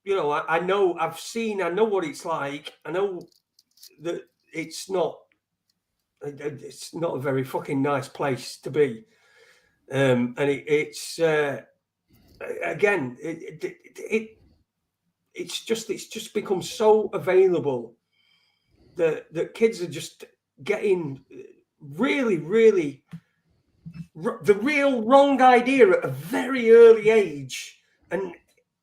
you know, I know what it's like. I know that it's not a very fucking nice place to be, and it's again, it's just become so available that kids are just getting really, really the real wrong idea at a very early age, and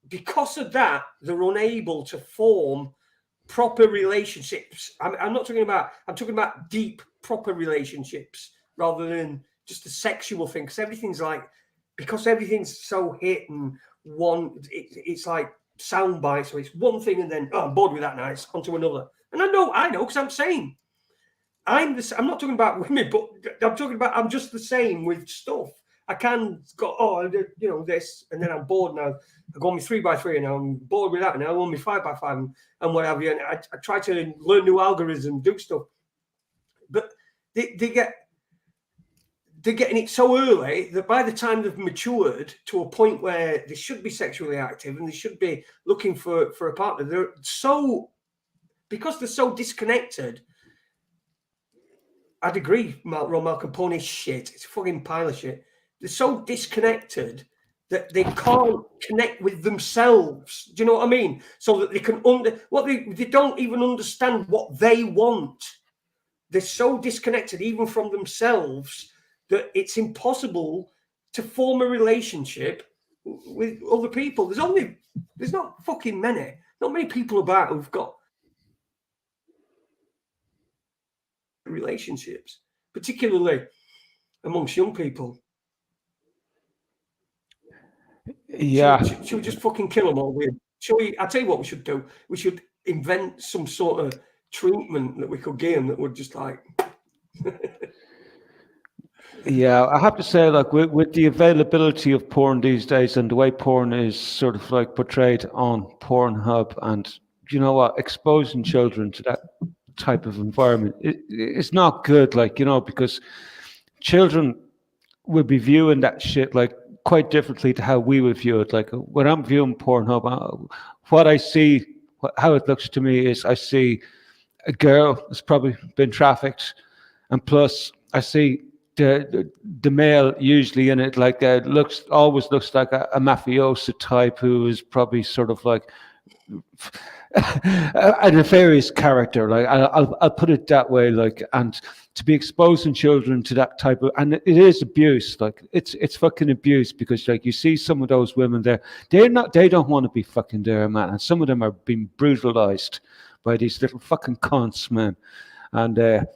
because of that, they're unable to form proper relationships. I'm talking about deep, proper relationships rather than just a sexual thing. Because everything's so hit and it's like sound bites. So it's one thing and then I'm bored with that now. It's on to another. And I know, because I'm saying. I'm not talking about women, but I'm just the same with stuff. I can go, oh, you know, this, and then I'm bored now. I go on my 3x3 and I'm bored with that, and I go on my 5x5 and what have you. And I try to learn new algorithms, do stuff. But they're getting it so early that by the time they've matured to a point where they should be sexually active and they should be looking for a partner, because they're so disconnected. I'd agree, Malcolm Pony shit. It's a fucking pile of shit. They're so disconnected that they can't connect with themselves. Do you know what I mean? So that they can they don't even understand what they want. They're so disconnected even from themselves that it's impossible to form a relationship with other people. There's not many people about who've got relationships, particularly amongst young people. Yeah. Should we just fucking kill them all? I'll tell you what we should do. We should invent some sort of treatment that we could give them that would just like... Yeah, I have to say, like, with the availability of porn these days and the way porn is sort of like portrayed on Pornhub, and you know what, exposing children to that type of environment, it's not good, like, you know, because children will be viewing that shit like quite differently to how we would view it. Like when I'm viewing Pornhub, what I see, how it looks to me is I see a girl that's probably been trafficked, and plus I see the male usually in it, like always looks like a mafioso type who is probably sort of like a nefarious character. Like I'll put it that way. Like, and to be exposing children to that type of, and it is abuse. Like it's fucking abuse, because like you see some of those women there, they don't want to be fucking there, man. And some of them are being brutalized by these little fucking cunts, man. And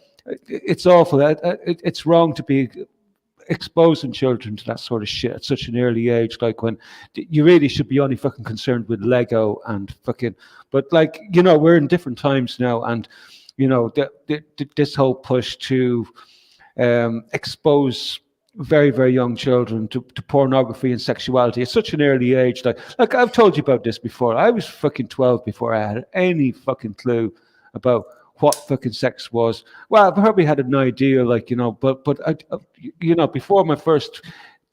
it's awful. It's wrong to be exposing children to that sort of shit at such an early age. Like when you really should be only fucking concerned with Lego and fucking. But like, you know, we're in different times now, and you know this whole push to expose very, very young children to pornography and sexuality at such an early age. Like I've told you about this before. I was fucking 12 before I had any fucking clue about what fucking sex was. Well, I probably had an idea, like, you know, but I, you know, before my first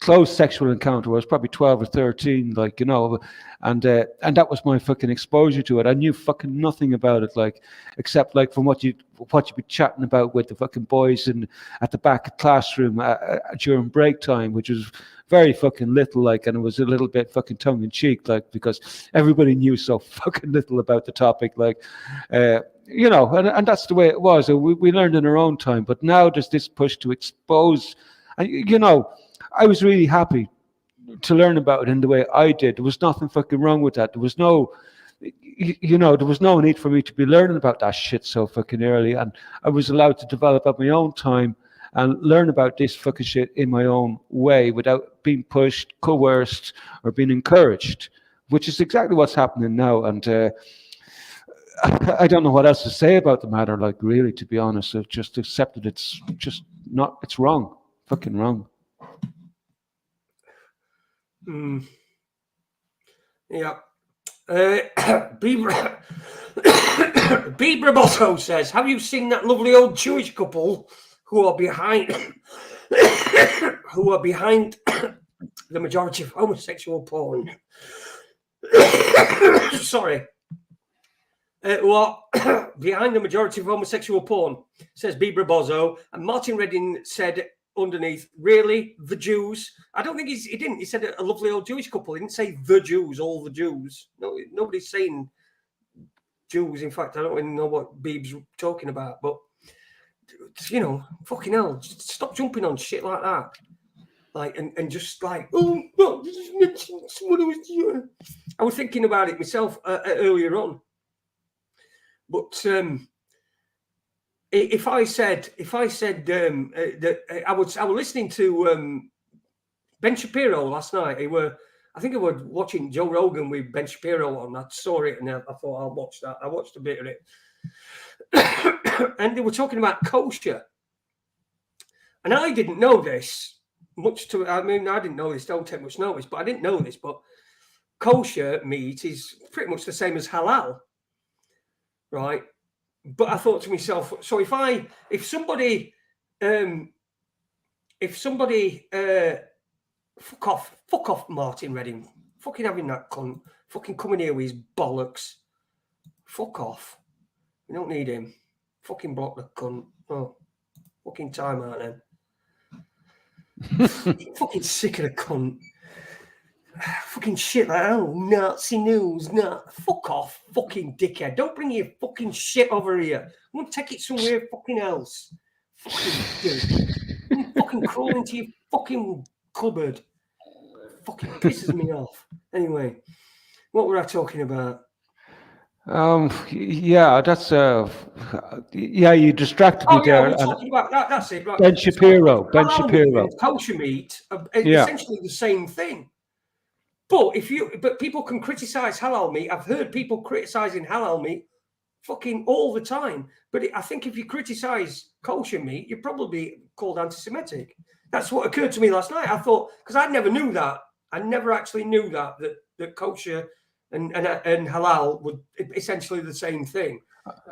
close sexual encounter, I was probably 12 or 13, like, you know, and that was my fucking exposure to it. I knew fucking nothing about it, like, except like from what you'd be chatting about with the fucking boys at the back of the classroom during break time, which was very fucking little, like, and it was a little bit fucking tongue in cheek, like, because everybody knew so fucking little about the topic, like, you know, and that's the way it was. We learned in our own time, but now there's this push to expose, and you know, I was really happy to learn about it in the way I did. There was nothing fucking wrong with that. There was no, you know, there was no need for me to be learning about that shit so fucking early, and I was allowed to develop at my own time and learn about this fucking shit in my own way without being pushed, coerced, or being encouraged, which is exactly what's happening now. And I don't know what else to say about the matter, like, really, to be honest. I've just accepted it's just not, it's wrong. Fucking wrong. Yeah. Bieber Botto says, have you seen that lovely old Jewish couple who are behind the majority of homosexual porn? Sorry. Who are behind the majority of homosexual porn, says Bieber Bozo. And Martin Redding said underneath, really, the Jews? I don't think he didn't. He said a lovely old Jewish couple. He didn't say the Jews, all the Jews. No, nobody's saying Jews. In fact, I don't even know what Bieb's talking about. But, you know, fucking hell, just stop jumping on shit like that. Like, and just like, oh, no, this is someone who was... I was thinking about it myself earlier on. But if I said that I was listening to Ben Shapiro last night. I think I was watching Joe Rogan with Ben Shapiro on. I saw it and I thought I'll watch that. I watched a bit of it, and they were talking about kosher, and I didn't know this much to, I mean, I didn't know this, don't take much notice, but I didn't know this, but kosher meat is pretty much the same as halal, right? But I thought to myself, so if somebody, fuck off, Martin Redding, fucking having that cunt, fucking coming here with his bollocks, fuck off. We don't need him. Fucking block the cunt. Oh, fucking time out then. Fucking sick of the cunt. Fucking shit like, oh, Nazi news, nah. Fuck off, fucking dickhead. Don't bring your fucking shit over here. I'm gonna take it somewhere fucking else. Fucking dude. I'm fucking crawl into your fucking cupboard. Fucking pisses me off. Anyway, what were I talking about? Yeah, that's yeah, you distracted me there. We're talking about that. That's it. Right. Ben Shapiro. Ben Halal Shapiro. meat and kosher meat are Yeah. essentially the same thing. But people can criticize halal meat. I've heard people criticizing halal meat fucking all the time. But I think if you criticize kosher meat, you're probably called anti-Semitic. That's what occurred to me last night. I thought, because I never knew that. I never actually knew that kosher and halal were essentially the same thing.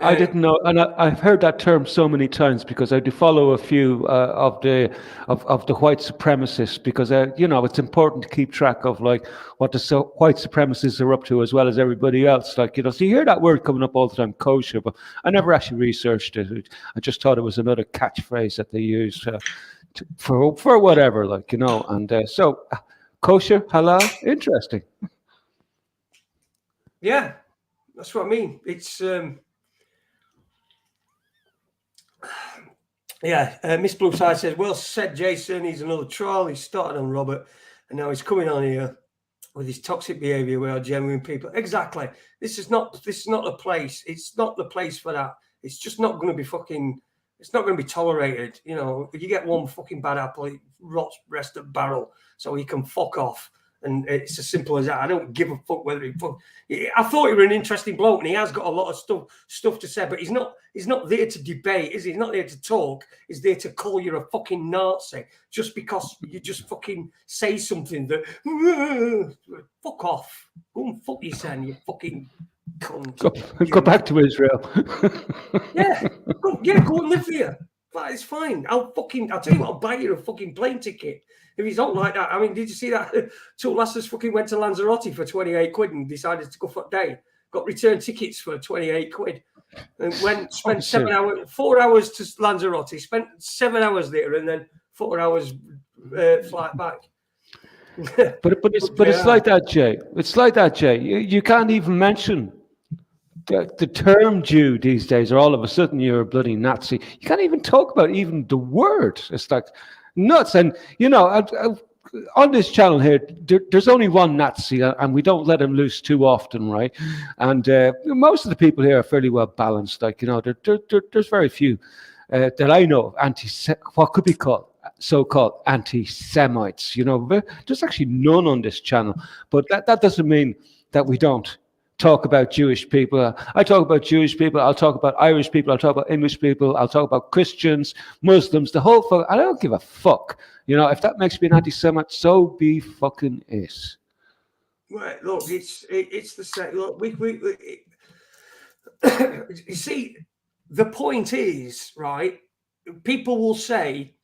I didn't know, and I've heard that term so many times because I do follow a few of the white supremacists, because you know, it's important to keep track of like what the white supremacists are up to as well as everybody else. Like, you know, so you hear that word coming up all the time, kosher, but I never actually researched it. I just thought it was another catchphrase that they use for whatever, like, you know. And so kosher, halal, interesting. Yeah, that's what I mean. It's yeah. Miss Blue Side says, "Well said, Jason. He's another troll. He started on Robert, and now he's coming on here with his toxic behaviour. We are genuine people. Exactly. This is not the place. It's not the place for that. It's just not going to be fucking. It's not going to be tolerated. You know, if you get one fucking bad apple, it rots rest of barrel, so he can fuck off." And it's as simple as that. I don't give a fuck whether he fuck. I thought he was an interesting bloke, and he has got a lot of stuff to say. But he's not there to debate, is he? He's not there to talk. He's there to call you a fucking Nazi just because you just fucking say something that fuck off. Go and fuck yourself, you fucking cunt. Go back to Israel. Go and live here. But it's fine. I'll tell you what, I'll buy you a fucking plane ticket. If he's not like that, I mean, did you see that? Two lasses fucking went to Lanzarote for 28 quid and decided to go for a day. Got return tickets for 28 quid. And spent 4 hours to Lanzarote, spent 7 hours there, and then 4 hours flight back. but it's like that, Jay. It's like that, Jay. You can't even mention the term Jew these days, or all of a sudden you're a bloody Nazi. You can't even talk about even the word. It's like nuts. And, you know, on this channel here, there's only one Nazi, and we don't let him loose too often, right? And most of the people here are fairly well balanced. Like, you know, there's very few that I know of what could be called so-called anti-Semites. You know, there's actually none on this channel. But that doesn't mean that we don't talk about Jewish people. I talk about Jewish people. I'll talk about Irish people. I'll talk about English people. I'll talk about Christians, Muslims, the whole fuck. I don't give a fuck. You know, if that makes me an anti-Semite, so be fucking it. Right. Look, it's the same. Look, you see, the point is, right? People will say,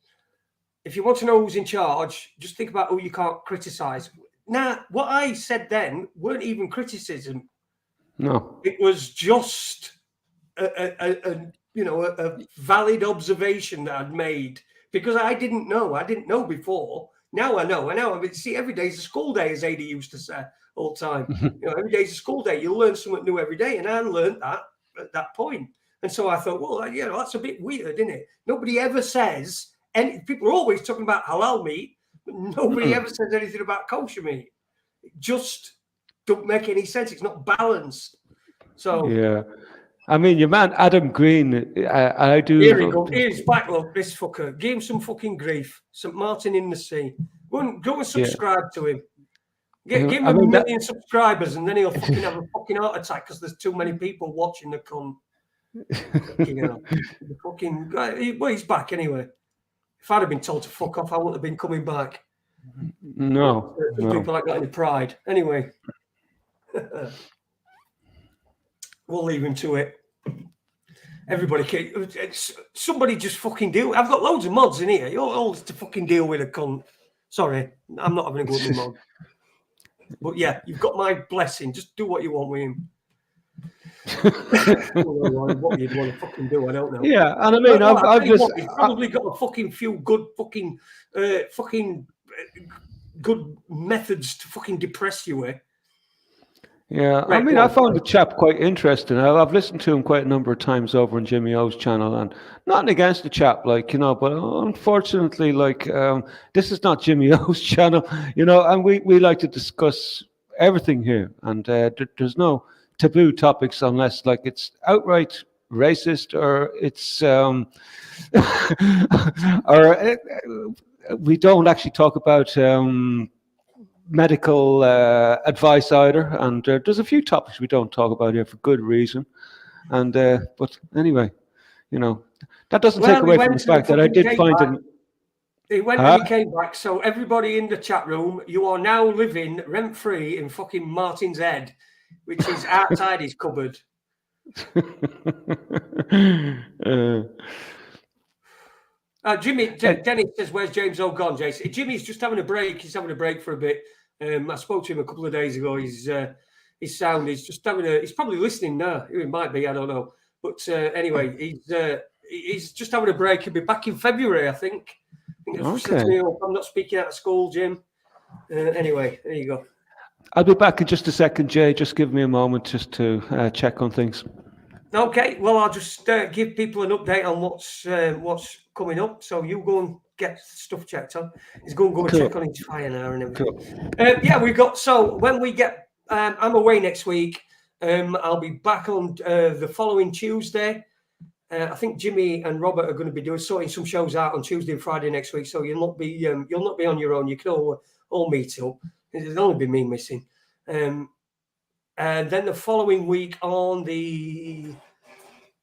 if you want to know who's in charge, just think about who you can't criticize. Now, what I said then weren't even criticism. No, it was just a valid observation that I'd made, because I didn't know. I didn't know before. Now I know. I mean, see, every day's a school day, as AD used to say all the time. You know, every day's a school day. You'll learn something new every day, and I learned that at that point. And so I thought, well, you know, that's a bit weird, isn't it? Nobody ever says, and people are always talking about halal meat, but nobody ever says anything about kosher meat. It just don't make any sense. It's not balanced. So yeah, I mean, your man Adam Green, I do. Here he goes. Here's back. Look, this fucker. Give him some fucking grief. St. Martin in the sea. Go and subscribe to him. Give him a million subscribers, and then he'll fucking have a fucking heart attack because there's too many people watching the cunt. You know, well, he's back anyway. If I'd have been told to fuck off, I wouldn't have been coming back. No. Some people ain't got any pride. Anyway, we'll leave him to it. Everybody, somebody just fucking deal. I've got loads of mods in here. You're all to fucking deal with a cunt. Sorry, I'm not having a go at my mod. But yeah, you've got my blessing. Just do what you want with him. What you'd want to fucking do, I don't know. Yeah, and I mean, I've just he's probably got a fucking few good fucking good methods to fucking depress you with. Yeah, right, I mean, I found the chap quite interesting. I've listened to him quite a number of times over on Jimmy O's channel, and nothing against the chap, like, you know, but unfortunately, like, this is not Jimmy O's channel, you know, and we like to discuss everything here, and there's no taboo topics unless, like, it's outright racist or it's or we don't actually talk about medical advice either, and there's a few topics we don't talk about here for good reason, and but anyway, you know, that doesn't take away from the fact that I did find him. He went and he came back. So everybody in the chat room, you are now living rent free in fucking Martin's head, which is outside his cupboard. Jimmy Dennis says, "Where's James O gone, Jason?" Jimmy's just having a break. He's having a break for a bit. I spoke to him a couple of days ago. His sound is just having a. He's probably listening now. He might be. I don't know. But anyway, he's just having a break. He'll be back in February, I think. Okay. I'm not speaking out of school, Jim. Anyway, there you go. I'll be back in just a second, Jay. Just give me a moment just to check on things. Okay. Well, I'll just give people an update on what's coming up. So you go and get stuff checked on. He's going to go and check on his fire now and everything. Cool. Yeah, we got. So when we get, I'm away next week. I'll be back on the following Tuesday. I think Jimmy and Robert are going to be sorting some shows out on Tuesday and Friday next week. So you'll not be on your own. You can all meet up. There's only been me missing. And then the following week on the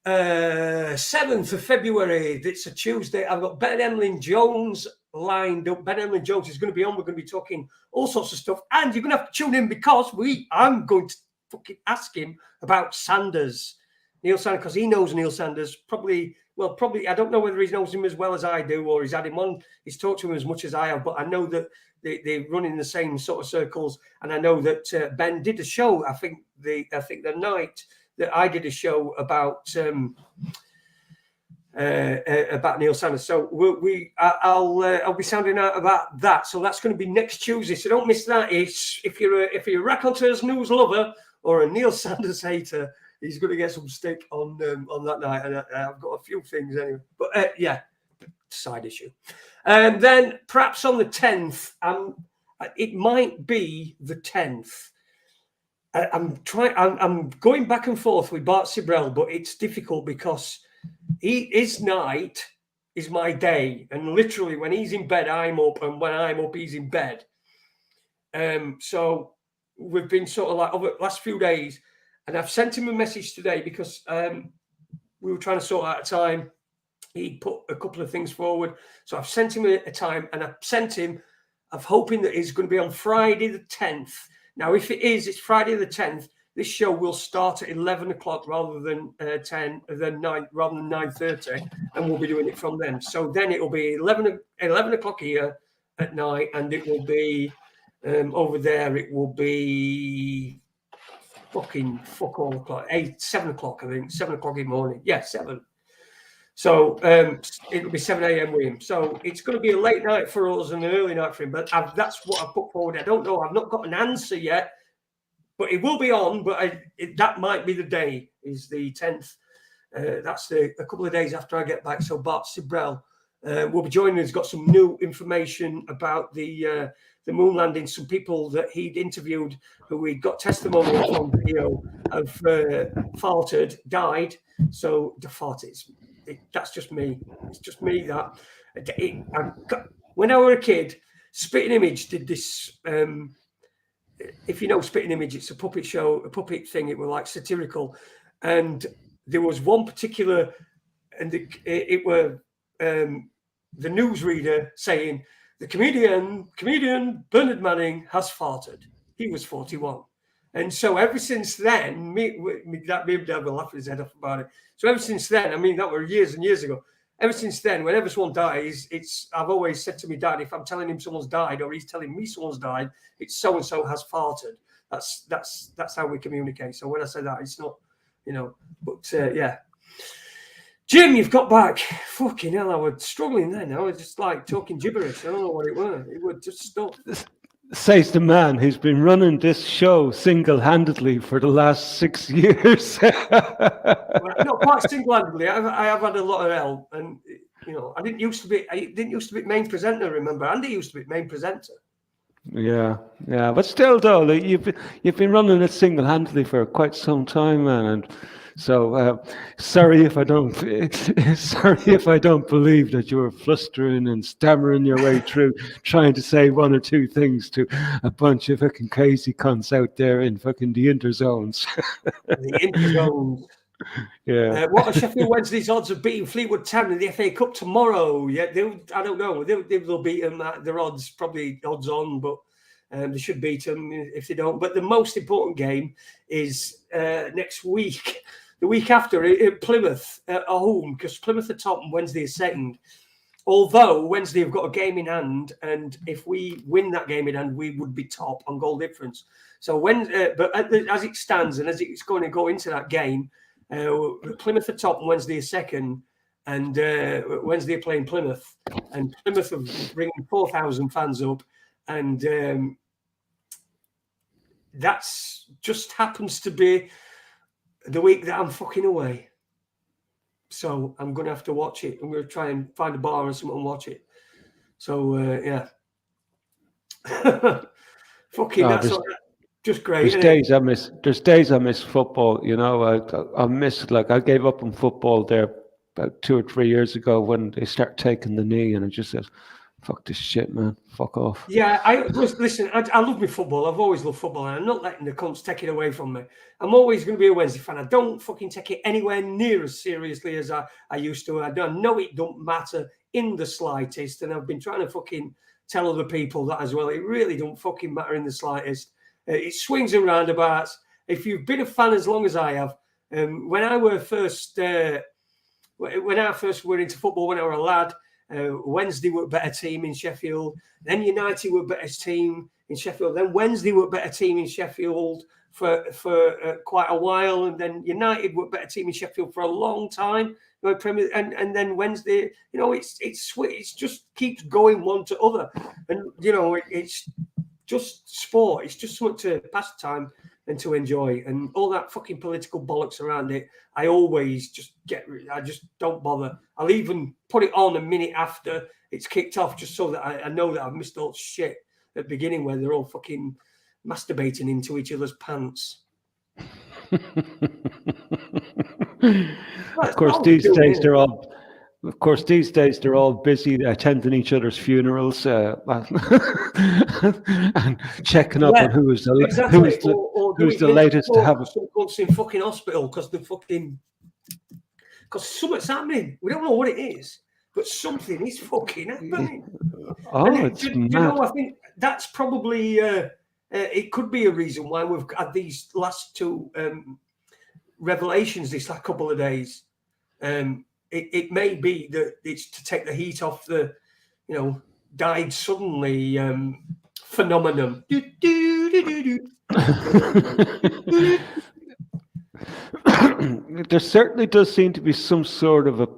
7th of February, it's a Tuesday, I've got Ben Emlyn Jones lined up. Ben Emlyn Jones is going to be on. We're going to be talking all sorts of stuff. And you're going to have to tune in because I'm going to fucking ask him about Sanders. Neil Sanders, because he knows Neil Sanders probably, I don't know whether he knows him as well as I do or he's had him on, he's talked to him as much as I have, but I know that they run in the same sort of circles. And I know that Ben did a show, I think the night that I did a show about Neil Sanders. So I'll be sounding out about that. So that's going to be next Tuesday. So don't miss that. If you're a Raconteurs News lover or a Neil Sanders hater, he's going to get some stick on that night, and I've got a few things anyway. But yeah, side issue. And then perhaps on the 10th, it might be the 10th. I'm going back and forth with Bart Sibrel, but it's difficult because his night is my day, and literally when he's in bed, I'm up, and when I'm up, he's in bed. So we've been sort of like over the last few days. And I've sent him a message today because we were trying to sort out a time. He put a couple of things forward. So I've sent him a time, and I'm hoping that it's going to be on Friday the 10th. Now, if it is, it's Friday the 10th. This show will start at 11 o'clock rather than 9:30, and we'll be doing it from then. So then it will be 11 o'clock here at night, and it will be over there. It will be fucking fuck all o'clock, 7 o'clock, I think, 7 o'clock in the morning. Yeah, 7. So it'll be 7 a.m. with him. So it's going to be a late night for us and an early night for him. But that's what I put forward. I don't know. I've not got an answer yet, but it will be on. But that might be the day, is the 10th. That's a couple of days after I get back. So Bart Sibrel will be joining us. Got some new information about the moon landing. Some people that he'd interviewed who we got testimonial from video have faltered, died. So the farted, that's just me. It's just me that. When I was a kid, Spitting Image did this. If you know Spitting Image, it's a puppet show, a puppet thing. It was like satirical. And there was one particular, and it were the newsreader saying the comedian Bernard Manning has farted. He was 41. And so ever since then, me and Dad will laugh his head off about it. So ever since then, I mean, that were years and years ago. Ever since then, whenever someone dies, I've always said to my dad, if I'm telling him someone's died or he's telling me someone's died, it's so and so has farted. That's how we communicate. So when I say that, it's not, but yeah. Jim, you've got back. Fucking hell, I was struggling then. I was just like talking gibberish. I don't know what it was. It would just stop. Says the man who's been running this show single-handedly for the last 6 years. Well, not quite single-handedly. I have had a lot of help, and I didn't used to be main presenter. Remember, Andy used to be main presenter. Yeah, but still, though, like, you've been running it single-handedly for quite some time, man, and so sorry if I don't believe that you were flustering and stammering your way through trying to say one or two things to a bunch of fucking crazy cunts out there in fucking the interzones. The interzones. Yeah. What are Sheffield Wednesday's odds of beating Fleetwood Town in the FA Cup tomorrow? Yeah, I don't know. They'll beat them. Their odds probably odds on, but they should beat them if they don't. But the most important game is next week, the week after, at Plymouth at home, because Plymouth are top and Wednesday is second. Although Wednesday have got a game in hand, and if we win that game in hand, we would be top on goal difference. So as it stands and as it's going to go into that game. Plymouth are top and Wednesday is second, and Wednesday are playing Plymouth, and Plymouth are bringing 4,000 fans up, and that's just happens to be the week that I'm fucking away. So I'm going to have to watch it. I'm going to try and find a bar or something and watch it. So yeah, fucking that's just great. There's days I miss football. I miss, like, I gave up on football there about 2 or 3 years ago when they start taking the knee, and I just said, "Fuck this shit, man. Fuck off." Yeah, listen. I love my football. I've always loved football, and I'm not letting the cunts take it away from me. I'm always going to be a Wednesday fan. I don't fucking take it anywhere near as seriously as I used to. I know it don't matter in the slightest, and I've been trying to fucking tell other people that as well. It really don't fucking matter in the slightest. It swings and roundabouts. If you've been a fan as long as I have, when I first were into football when I were a lad, Wednesday were a better team in Sheffield. Then United were a better team in Sheffield. Then Wednesday were a better team in Sheffield for quite a while, and then United were a better team in Sheffield for a long time. And then Wednesday, it's just keeps going one to other, and it's just sport. It's just something to pass time and to enjoy, and all that fucking political bollocks around it. I just don't bother. I'll even put it on a minute after it's kicked off, just so that I know that I've missed all shit at the beginning where they're all fucking masturbating into each other's pants. Of course, these days they're all busy attending each other's funerals and checking up on who's the latest to have some in fucking hospital because something's happening. We don't know what it is, but something is fucking happening. It's mad. I think that's probably it could be a reason why we've had these last two revelations this last couple of days. It may be that it's to take the heat off the, died suddenly phenomenon. There certainly does seem to be some sort of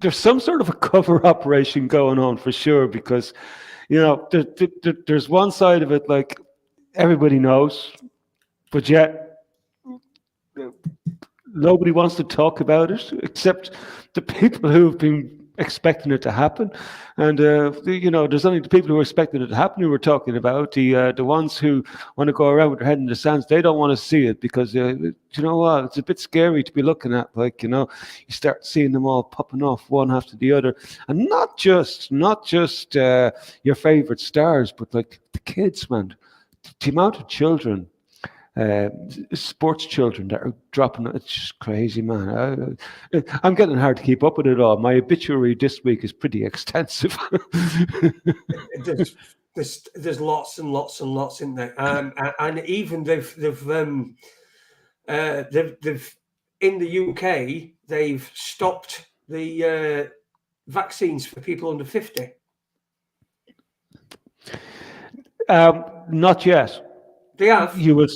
there's some sort of a cover operation going on for sure, because, there's one side of it, like, everybody knows, but yet nobody wants to talk about it except the people who have been expecting it to happen. And, there's only the people who are expecting it to happen who we're talking about. The ones who want to go around with their head in the sands, they don't want to see it because, you know what, it's a bit scary to be looking at. Like, you start seeing them all popping off one after the other. And not just your favorite stars, but like the kids, man. The amount of children sports children that are dropping. It's just crazy, man. I'm getting hard to keep up with it all. My obituary this week is pretty extensive. There's lots and lots and lots in there, and even they've in the UK they've stopped the vaccines for people under 50. Not yet. They have. You will.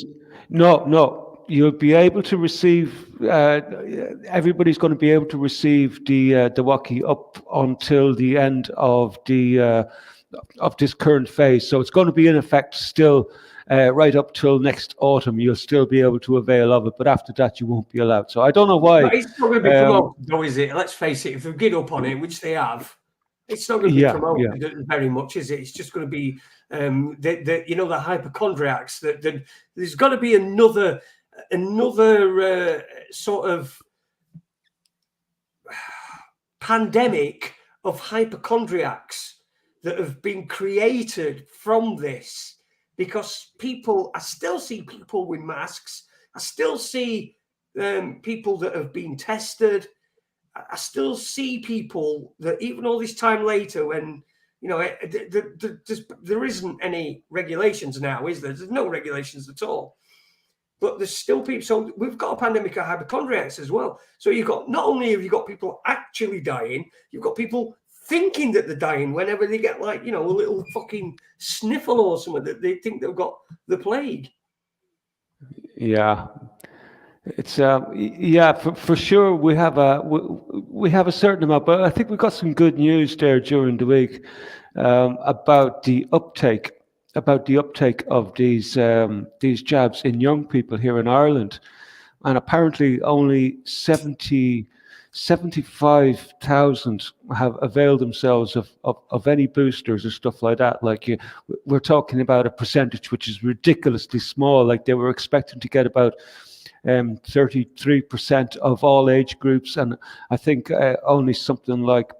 No. You'll be able to receive. Everybody's going to be able to receive the Waki up until the end of this current phase. So it's going to be in effect still right up till next autumn. You'll still be able to avail of it, but after that you won't be allowed. So I don't know why. But it's not going to be promoted, though, is it? Let's face it. If they get up on it, which they have, it's not going to be promoted very much, is it? It's just going to be the hypochondriacs. That there's got to be another sort of pandemic of hypochondriacs that have been created from this, because I still see people with masks. I still see people that have been tested. I still see people that even all this time later, when there isn't any regulations now, is there? There's no regulations at all. But there's still people. So we've got a pandemic of hypochondriacs as well. So not only have you got people actually dying, you've got people thinking that they're dying whenever they get a little fucking sniffle or something, that they think they've got the plague. Yeah. It's for sure we have a certain amount, but I think we've got some good news there during the week about the uptake of these jabs in young people here in Ireland, and apparently only 75,000 have availed themselves of any boosters or stuff like that. Like we're talking about a percentage which is ridiculously small. Like they were expecting to get about 33% of all age groups, and I think only something like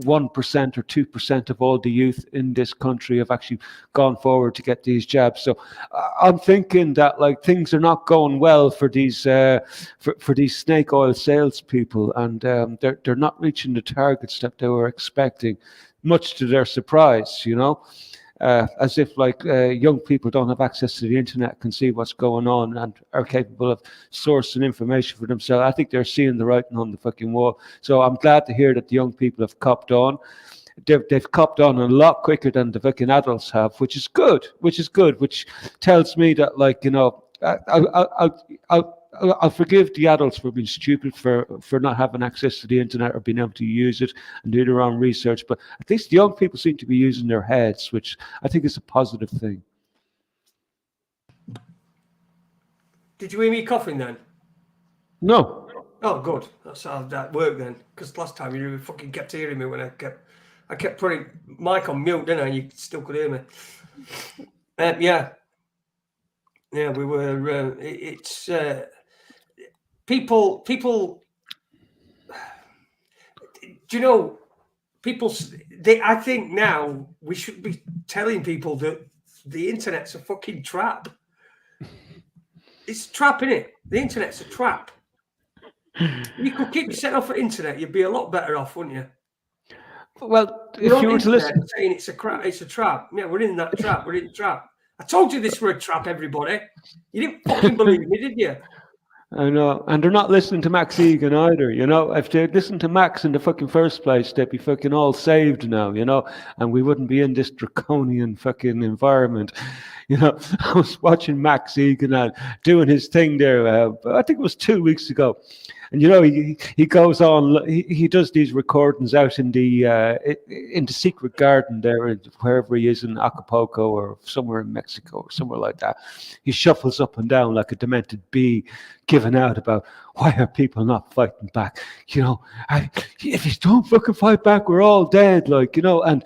1% or 2% of all the youth in this country have actually gone forward to get these jabs. So I'm thinking that things are not going well for these for these snake oil salespeople, and they're not reaching the targets that they were expecting, much to their surprise. As if young people don't have access to the internet, can see what's going on, and are capable of sourcing information for themselves. I think they're seeing the writing on the fucking wall. So I'm glad to hear that the young people have copped on. They've copped on a lot quicker than the fucking adults have, which is good. Which tells me that I'll forgive the adults for being stupid for not having access to the internet or being able to use it and do their own research. But at least the young people seem to be using their heads, which I think is a positive thing. Did you hear me coughing then? No. Oh, good. That's how that worked then. Because last time you fucking kept hearing me when I kept putting mic on mute, didn't I? You still could hear me. Yeah, we were. It's. People, do you know, I think now we should be telling people that the internet's a fucking trap. It's a trap, innit? The internet's a trap. You could keep yourself off the internet, you'd be a lot better off, wouldn't you? Well, if you were to listen... saying it's a trap. Yeah, we're in that trap. We're in the trap. I told you this were a trap, everybody. You didn't fucking believe me, did you? I know, and they're not listening to Max Egan either, If they'd listened to Max in the fucking first place, they'd be fucking all saved now, and we wouldn't be in this draconian fucking environment. I was watching Max Egan doing his thing there, I think it was 2 weeks ago. And he goes on. He does these recordings out in the secret garden there, wherever he is in Acapulco or somewhere in Mexico or somewhere like that. He shuffles up and down like a demented bee, giving out about why are people not fighting back. If you don't fucking fight back, we're all dead. And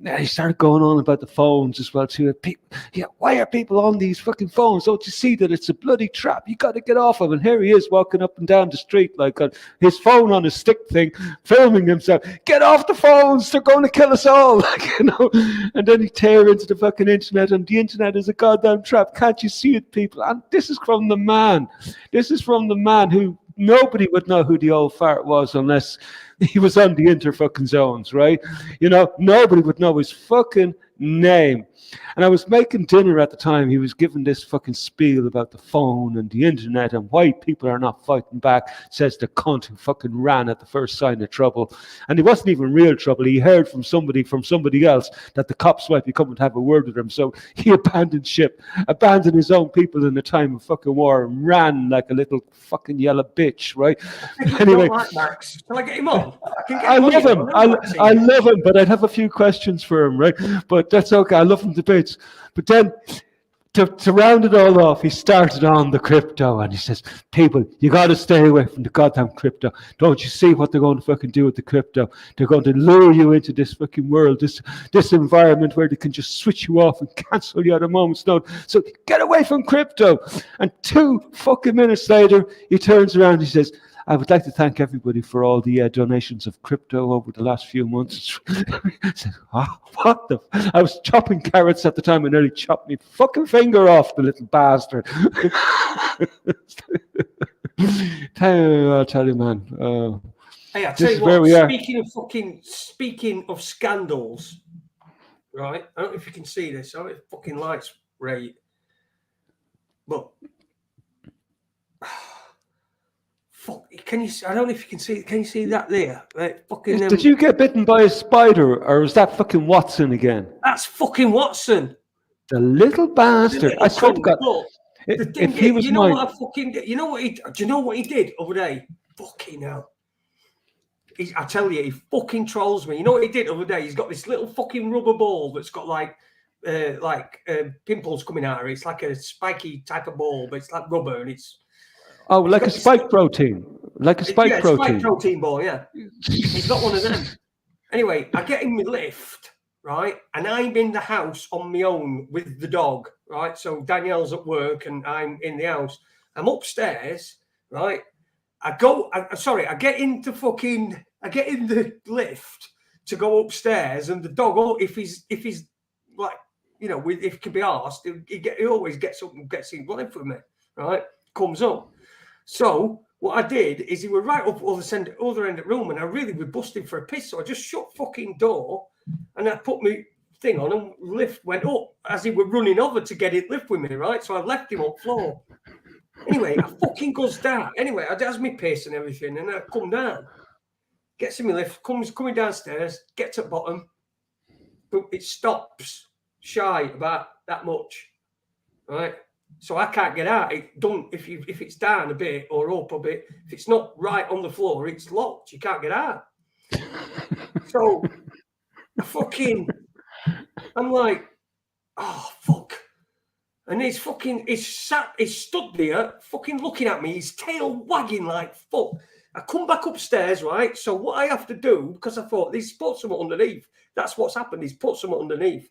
Yeah, he started going on about the phones as well too. People, yeah, why are people on these fucking phones? Don't you see that it's a bloody trap? You got to get off of it. And here he is walking up and down the street like his phone on his stick thing, filming himself. Get off the phones! They're going to kill us all! Like, you know. And then he tear into the fucking internet, and the internet is a goddamn trap. Can't you see it, people? And this is from the man. This is from the man who nobody would know who the old fart was unless he was on the inter-fucking zones, right? You know, nobody would know his fucking name. And I was making dinner at the time. He was giving this fucking spiel about the phone and the internet and why people are not fighting back, says the cunt who fucking ran at the first sign of trouble. And it wasn't even real trouble. He heard from somebody else that the cops might be coming to have a word with him. So he abandoned ship, abandoned his own people in the time of fucking war, and ran like a little fucking yellow bitch, right? Anyway. Max. Shall I get him on? I love him. I love him, but I'd have a few questions for him, right? But that's okay. I love him to bits. But then, to round it all off, he started on the crypto, and he says, people, you got to stay away from the goddamn crypto. Don't you see what they're going to fucking do with the crypto? They're going to lure you into this fucking world, this environment where they can just switch you off and cancel you at a moment's notice. So get away from crypto. And 2 fucking minutes later, he turns around and he says, I would like to thank everybody for all the donations of crypto over the last few months. I said, oh, what the? I was chopping carrots at the time and nearly chopped my fucking finger off, the little bastard. I'll tell you, man. Hey, I tell you what, speaking of scandals, right? I don't know if you can see this. I don't know if fucking lights right. But fuck, can you? I don't know if you can see. Can you see that there? Right, fucking. Did you get bitten by a spider, or was that fucking Watson again? That's fucking Watson. The little bastard. I swear to God. If he was you know what I fucking. You know what he? Do you know what he did over there? Fucking hell. I tell you, he fucking trolls me. You know what he did over there? He's got this little fucking rubber ball that's got like pimples coming out of it. It's like a spiky type of ball, but it's like rubber and it's. Oh, like a spike protein. Like a spike protein. Spike protein ball, yeah. He's got one of them. Anyway, I get in my lift, right? And I'm in the house on my own with the dog, right? So Danielle's at work and I'm in the house. I'm upstairs, right? I get in the lift to go upstairs, and the dog, if he's like, you know, if he can be asked, he always gets up and gets in line for me, right? Comes up. So what I did is he was right up other end of the room, and I really was busting for a piss. So I just shut fucking door, and I put my thing on, and lift went up as he was running over to get it lift with me, right? So I left him on floor. Anyway, I fucking goes down. Anyway, I does my piss and everything, and I come down. Gets in my lift, coming downstairs, gets at bottom, but it stops shy about that much, right? So I can't get out. It don't if it's down a bit or up a bit. If it's not right on the floor, it's locked. You can't get out. So I'm like, oh fuck. And he's stood there, fucking looking at me, his tail wagging like fuck. I come back upstairs, right? So what I have to do, because I thought he's put something underneath. That's what's happened. He's put something underneath.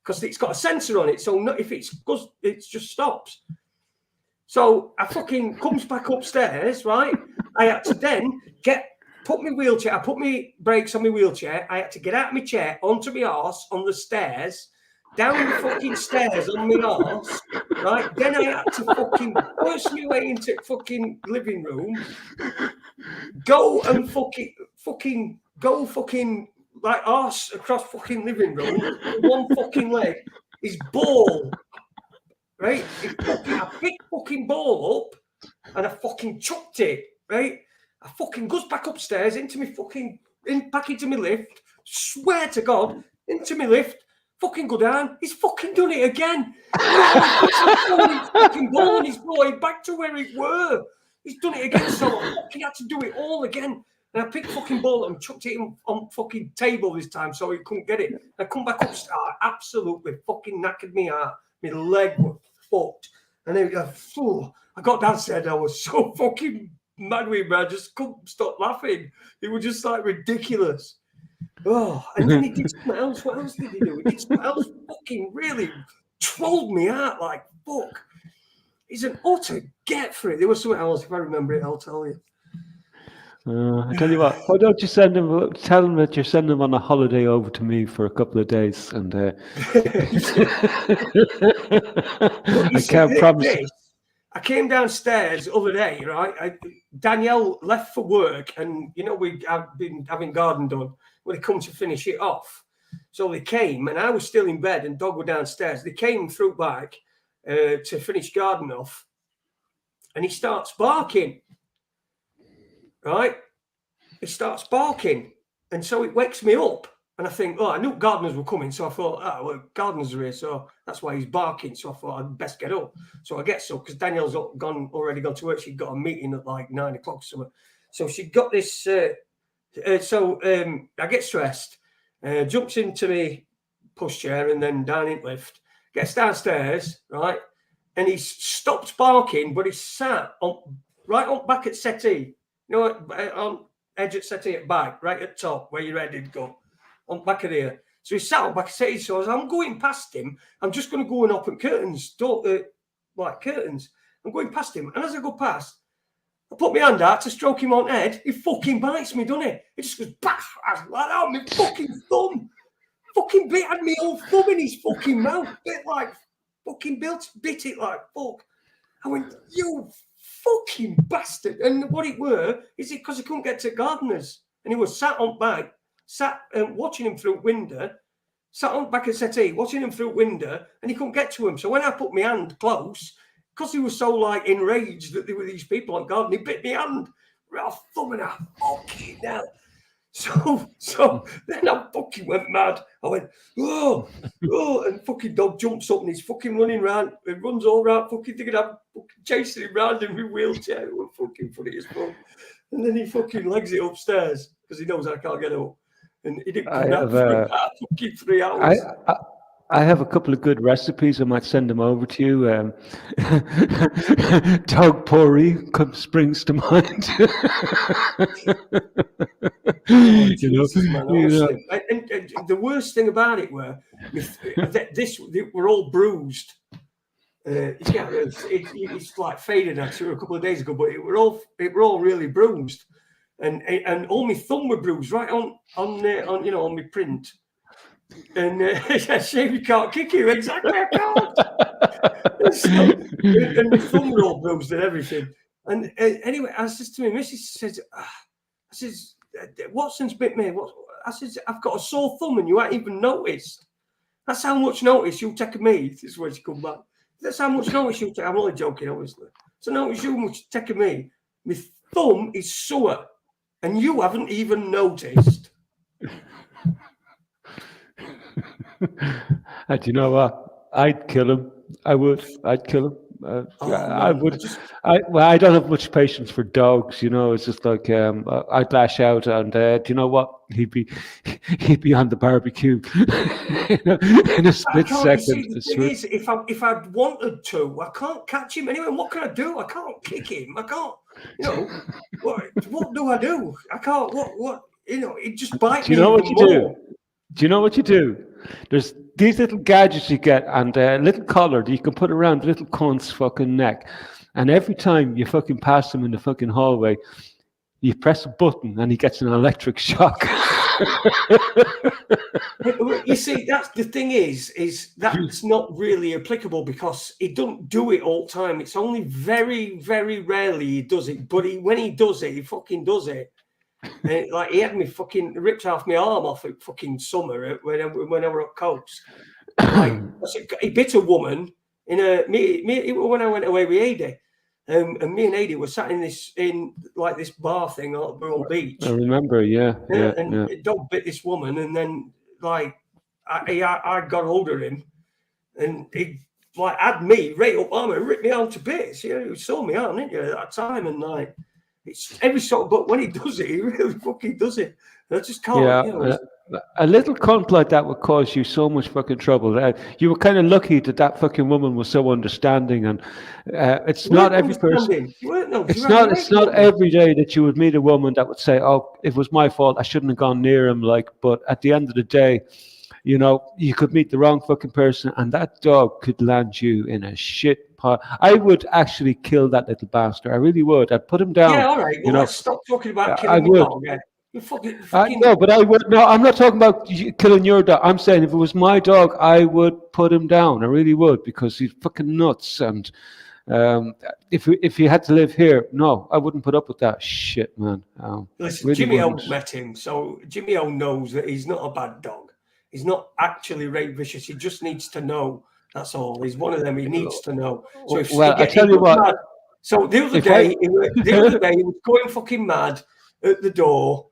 Because it's got a sensor on it, so if it goes, it just stops. So I fucking comes back upstairs, right? I had to then put my wheelchair, I put my brakes on my wheelchair. I had to get out of my chair, onto my arse, on the stairs, down the fucking stairs on my arse, right? Then I had to fucking push my way into fucking living room, go and fucking like arse across fucking living room, one fucking leg, his ball, right? I picked fucking ball up and I fucking chucked it, right? I fucking goes back upstairs into me back into my lift, swear to God, into my lift, fucking go down, he's fucking done it again. He's fucking ball and he's going back to where it were. He's done it again, so I fucking had to do it all again. And I picked fucking ball and chucked it on fucking table this time so he couldn't get it. I come back upstairs, absolutely fucking knackered me out. My leg was fucked. And then I got downstairs, I was so fucking mad with him, I just couldn't stop laughing. It was just like ridiculous. Oh, and then he did something else. What else did he do? He did something else fucking really trolled me out like fuck. He's an utter get for it. There was something else. If I remember it, I'll tell you. I tell you what, why don't you send him? Tell him that you're sending him on a holiday over to me for a couple of days, and I can't promise. I came downstairs the other day, right? Danielle left for work, and you know I've been having garden done. When they come to finish it off, so they came, and I was still in bed, and dog were downstairs. They came through back to finish garden off, and he starts barking. Right, he starts barking, and so it wakes me up. And I think, I knew gardeners were coming, so I thought, well, gardeners are here, so that's why he's barking. So I thought I'd best get up. So I get up because Danielle's already gone to work. She'd got a meeting at like 9 o'clock or something. So she got this. I get stressed, jumps into me pushchair and then down in lift. Gets downstairs, right, and he stopped barking, but he sat right on back at settee. You know, on edge at settee at back, right at top where your head would go, on back of there. So he sat on back of settee. So as I'm going past him, I'm just going to go and open curtains, like curtains. I'm going past him, and as I go past, I put my hand out to stroke him on the head. He fucking bites me, doesn't he? He just goes back like that. My fucking thumb, fucking had me old thumb in his fucking mouth, bit like fucking bit it like fuck. I went, you fucking bastard. And what it were is it because he couldn't get to gardeners, and he was sat on back, watching him through window, sat on back of settee, watching him through window, and he couldn't get to him. So when I put my hand close, because he was so like enraged that there were these people on garden, he bit my hand, right off thumb, and I fucking hell. So then I fucking went mad. I went, oh, and fucking dog jumps up and he's fucking running around. He runs all around, fucking thinking I'm fucking chasing him around in my wheelchair. It was fucking funny as fuck. And then he fucking legs it upstairs because he knows I can't get up. And he didn't come out for about fucking 3 hours. I have a couple of good recipes. I might send them over to you. Dog porridge springs to mind. And the worst thing about it were we're all bruised. It's like faded actually a couple of days ago, but it were all really bruised, and all my thumb were bruised right on my print. And shame you can't kick you. Exactly, I can't. and my thumb were all bruised and everything. And anyway, I says to my missus, says, Watson's bit me. I says, I've got a sore thumb and you ain't even noticed. That's how much notice you'll take of me. This is when she come back. That's how much notice you'll take. I'm only joking, obviously. So notice you much take of me. My thumb is sore and you haven't even noticed. And you know what? I'd kill him. I would. I'd kill him. I would. I don't have much patience for dogs. You know, it's just like I'd lash out, and do you know what? He'd be on the barbecue in a split second. The thing is, if I'd wanted to, I can't catch him anyway. What can I do? I can't kick him. I can't. You know, what do I do? I can't. What? You know, it just bites me. Do you know what you do? Do you know what you do? There's these little gadgets you get and a little collar that you can put around the little cunt's fucking neck. And every time you fucking pass him in the fucking hallway, you press a button and he gets an electric shock. You see, that's the thing is that's not really applicable because he don't do it all the time. It's only very, very rarely he does it. But when he does it, he fucking does it. And like he had me fucking ripped half my arm off at fucking summer when I were at Coast. Like, he bit a woman in when I went away with Adi. And me and Adi were sat in this bar thing on Broad Beach. I remember, yeah. The dog bit this woman, and then like I got hold of him, and he like had me right up arm and ripped me arm to bits. You know, you saw me arm, didn't you, at that time? And like it's every sort of, but when he does it, he really fucking does it. I just can't. Yeah, you know, A little cunt like that would cause you so much fucking trouble. You were kind of lucky that that fucking woman was so understanding, and it's You not weren't every person. understanding. You weren't, no, 'cause you It's were having not. a It's right not woman. every day that you would meet a woman that would say, "Oh, it was my fault. I shouldn't have gone near him." Like, but at the end of the day, you know, you could meet the wrong fucking person, and that dog could land you in a shit pot. I would actually kill that little bastard. I really would. I'd put him down. Yeah, all right. You Well, know, let's stop talking about I killing my would. dog. Yeah. You fucking, No, but I would. No, I'm not talking about killing your dog. I'm saying if it was my dog, I would put him down. I really would, because he's fucking nuts. And if he had to live here, no, I wouldn't put up with that shit, man. Listen, Really Jimmy O wouldn't. met him, so Jimmy O knows that he's not a bad dog. He's not actually rape vicious. He just needs to know. That's all. He's one of them. He needs to know. So if Well, I he tell you goes what. mad. So the other day, he was going fucking mad at the door.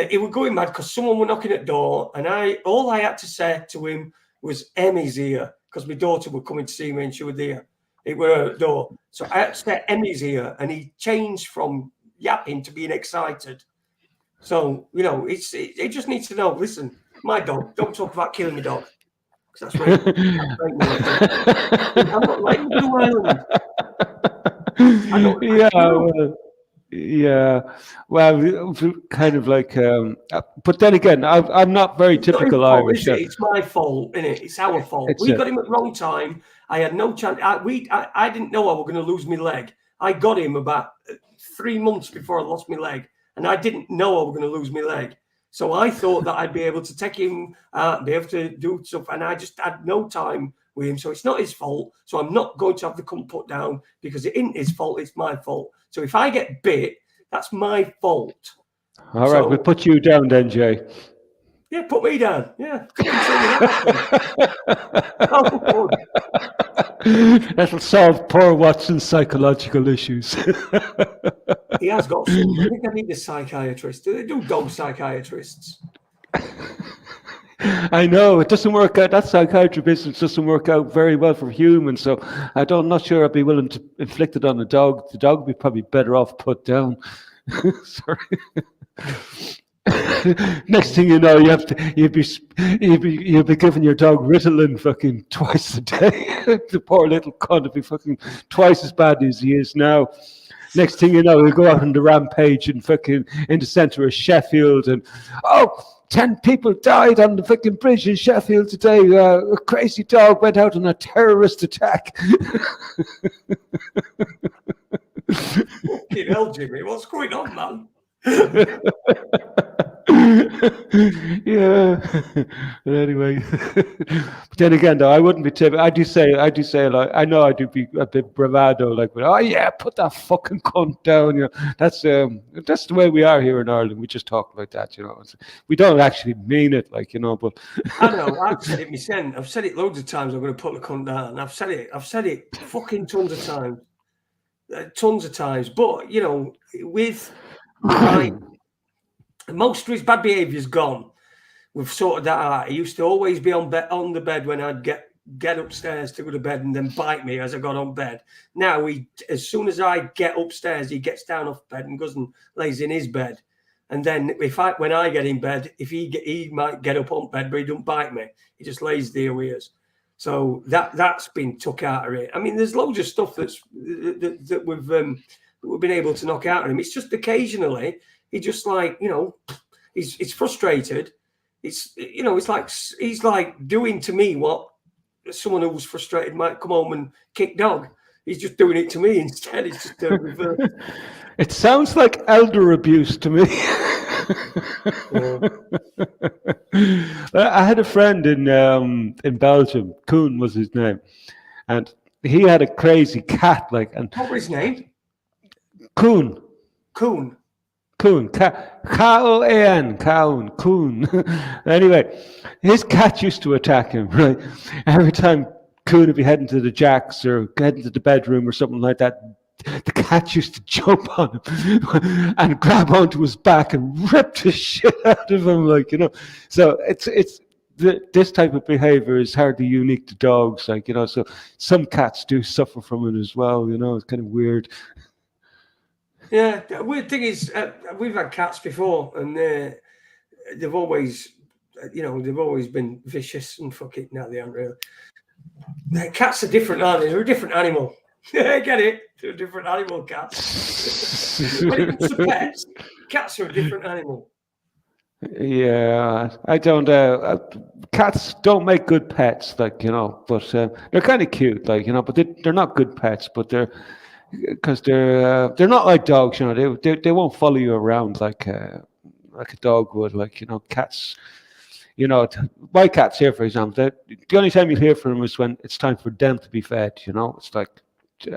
He was going mad because someone were knocking at the door, and all I had to say to him was, "Emmy's here," because my daughter would come in to see me, and she was there. It were at the door, so I had to say, "Emmy's here," and he changed from yapping to being excited. So you know, it just needs to know. Listen, my dog. Don't talk about killing my dog, because that's right. I'm not like Blue Island. Yeah, well, yeah. Well, kind of like. But then again, I'm not very It's not his typical fault, Irish. is it? It's my fault, isn't it? It's our fault. We got him at the wrong time. I had no chance. I didn't know I was going to lose my leg. I got him about 3 months before I lost my leg, and I didn't know I was going to lose my leg. So I thought that I'd be able to take him out, be able to do stuff, and I just had no time with him. So it's not his fault. So I'm not going to have the cunt put down, because it isn't his fault. It's my fault. So if I get bit, that's my fault. All right, we'll put you down then, Jay. Yeah, put me down. Yeah. Oh, that'll solve poor Watson's psychological issues. He has got some. I think I need a psychiatrist. Do they do dog psychiatrists? I know it doesn't work out. That psychiatry business doesn't work out very well for humans. So I'm not sure I'd be willing to inflict it on the dog. The dog would be probably better off put down. Sorry. Next thing you know, you'll be giving your dog Ritalin fucking twice a day. The poor little cunt will be fucking twice as bad as he is now. Next thing you know, he'll go out on the rampage and fucking in the centre of Sheffield, and 10 people died on the fucking bridge in Sheffield today. A crazy dog went out on a terrorist attack. Fucking hell, Jimmy, what's going on, man? Yeah. But anyway, but then again, though, I wouldn't be typical. I do say like, I know I do be a bit bravado, like, oh yeah, put that fucking cunt down. You know, that's the way we are here in Ireland. We just talk like that, you know. We don't actually mean it, like, you know. But I know, I've said it myself. I've said it loads of times. I'm going to put the cunt down. I've said it fucking tons of times. But you know, with most of his bad behaviour's gone. We've sorted that out. He used to always be on the bed when I'd get upstairs to go to bed, and then bite me as I got on bed. Now as soon as I get upstairs, he gets down off bed and goes and lays in his bed. And then when I get in bed, if he might get up on bed, but he don't bite me. He just lays there with us. So that's been took out of it. I mean, there's loads of stuff that we've been able to knock out of him. It's just occasionally he just, like, you know, he's frustrated. It's, you know, it's like he's like doing to me what someone who's frustrated might come home and kick dog. He's just doing it to me instead. It's just reverse. It sounds like elder abuse to me. I had a friend in Belgium. Koen was his name, and he had a crazy cat. Like, and what was his name? Koen. Koen. K-O-A-N, Koen. Anyway, his cat used to attack him, right? Every time Koen would be heading to the jacks or heading to the bedroom or something like that, the cat used to jump on him and grab onto his back and rip the shit out of him, like, you know. So this type of behavior is hardly unique to dogs, like, you know. So some cats do suffer from it as well, you know. It's kind of weird. Yeah, the weird thing is we've had cats before, and they've always they've always been vicious and fuck it. Now they aren't really. Cats are different, aren't they? They're a different animal. Get it? They're a different animal, cats. When it comes to pets, cats are a different animal. Yeah, I don't. Cats don't make good pets, but they're kind of cute, but they're not good pets. But they're not like dogs, They won't follow you around like a dog would, cats. My cats here, for example, the only time you hear from them is when it's time for them to be fed. It's like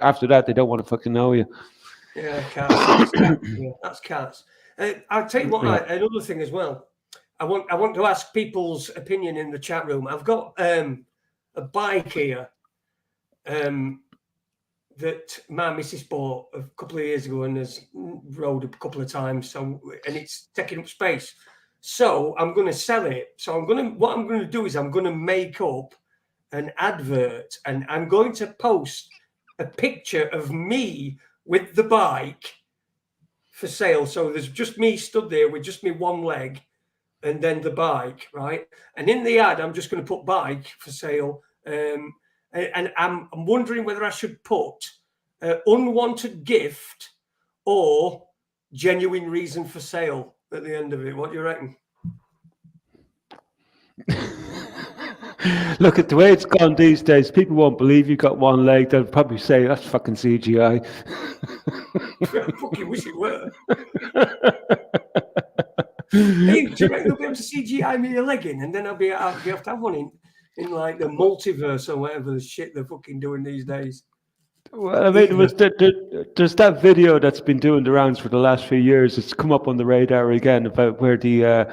after that they don't want to fucking know you. Yeah, cats. That's cats. I'll tell you what. Another thing as well. I want to ask people's opinion in the chat room. I've got a bike here that my missus bought a couple of years ago and has rode a couple of times. And it's taking up space. So I'm going to sell it. So what I'm going to do is I'm going to make up an advert, and I'm going to post a picture of me with the bike for sale. So there's just me stood there with just me one leg and then the bike, right? And in the ad, I'm just going to put bike for sale. And I'm wondering whether I should put unwanted gift or genuine reason for sale at the end of it. What do you reckon? Look at the way it's gone these days. People won't believe you got one leg. They'll probably say that's fucking CGI. I fucking wish it were. Hey, do you reckon they'll be able to CGI me a leg in, and then I'll be able to have one in like the multiverse or whatever the shit they're fucking doing these days? Well, I mean, there's that video that's been doing the rounds for the last few years. It's come up on the radar again about where the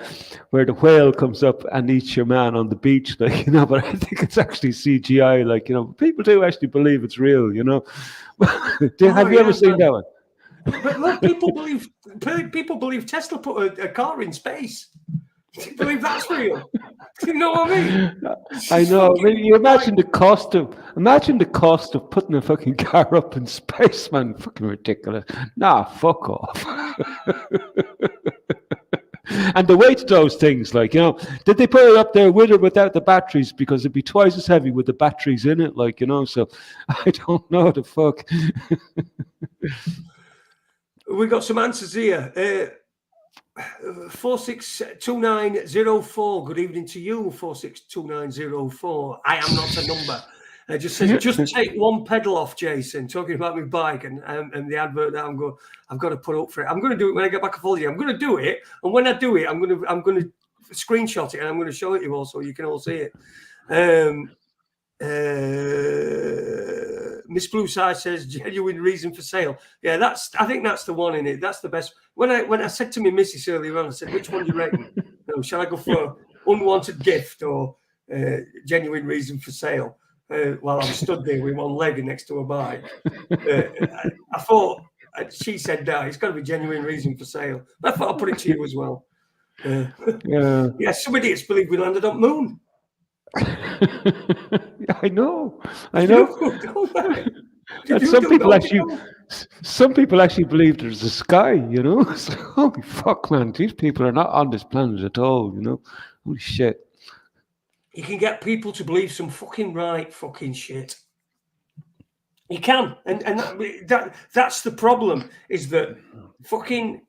whale comes up and eats your man on the beach, but I think it's actually CGI. People do actually believe it's real, Have you ever seen that one? But look, people believe Tesla put a car in space. You believe that's real? You know what I mean? I know. I mean, you imagine the cost of putting a fucking car up in space, man. Fucking ridiculous. Nah, fuck off. And the weight of those things, did they put it up there with or without the batteries? Because it'd be twice as heavy with the batteries in it, So I don't know the fuck. We got some answers here. 462904. Good evening to you, 462904. I am not a number. It just says, just take one pedal off, Jason. Talking about my bike and the advert that I've got to put up for it. I'm going to do it when I get back off holiday. I'm going to do it, and when I do it, I'm going to screenshot it and I'm going to show it to you all so you can all see it. Miss Blue Side says genuine reason for sale. Yeah, I think that's the one in it. That's the best. When I said to me missus earlier on, I said, which one do you reckon? Shall I go for unwanted gift or genuine reason for sale? While I'm stood there with one leg next to a bike. I thought, she said, no, it's got to be genuine reason for sale. I thought I'll put it to you as well. Yeah, some idiots believe we landed on the moon. I know. And some people actually believe there's a sky, So, holy fuck, man, these people are not on this planet at all, Holy shit. You can get people to believe some fucking fucking shit. You can, and that's the problem. Is that fucking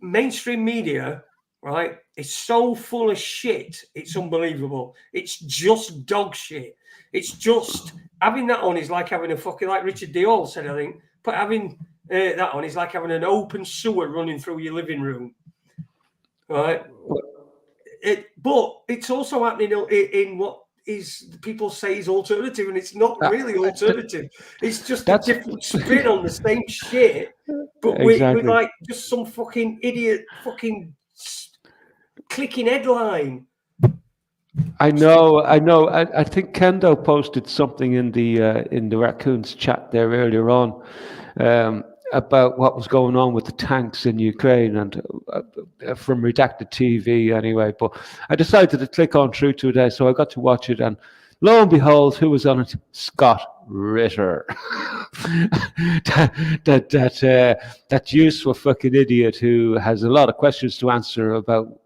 mainstream media, right? It's so full of shit. It's unbelievable. It's just dog shit. It's just having that on is like having a fucking, like Richard Dior said, I think. But having that on is like having an open sewer running through your living room, right? But it's also happening in what people say is alternative, and it's not really alternative. It's just a different spin on the same shit, but with like just some fucking idiot fucking clicking headline. I know. I think Kendo posted something in the Raccoons chat there earlier on about what was going on with the tanks in Ukraine, and from Redacted TV anyway. But I decided to click on through today, so I got to watch it, and lo and behold, who was on it? Scott Ritter. that useful fucking idiot who has a lot of questions to answer about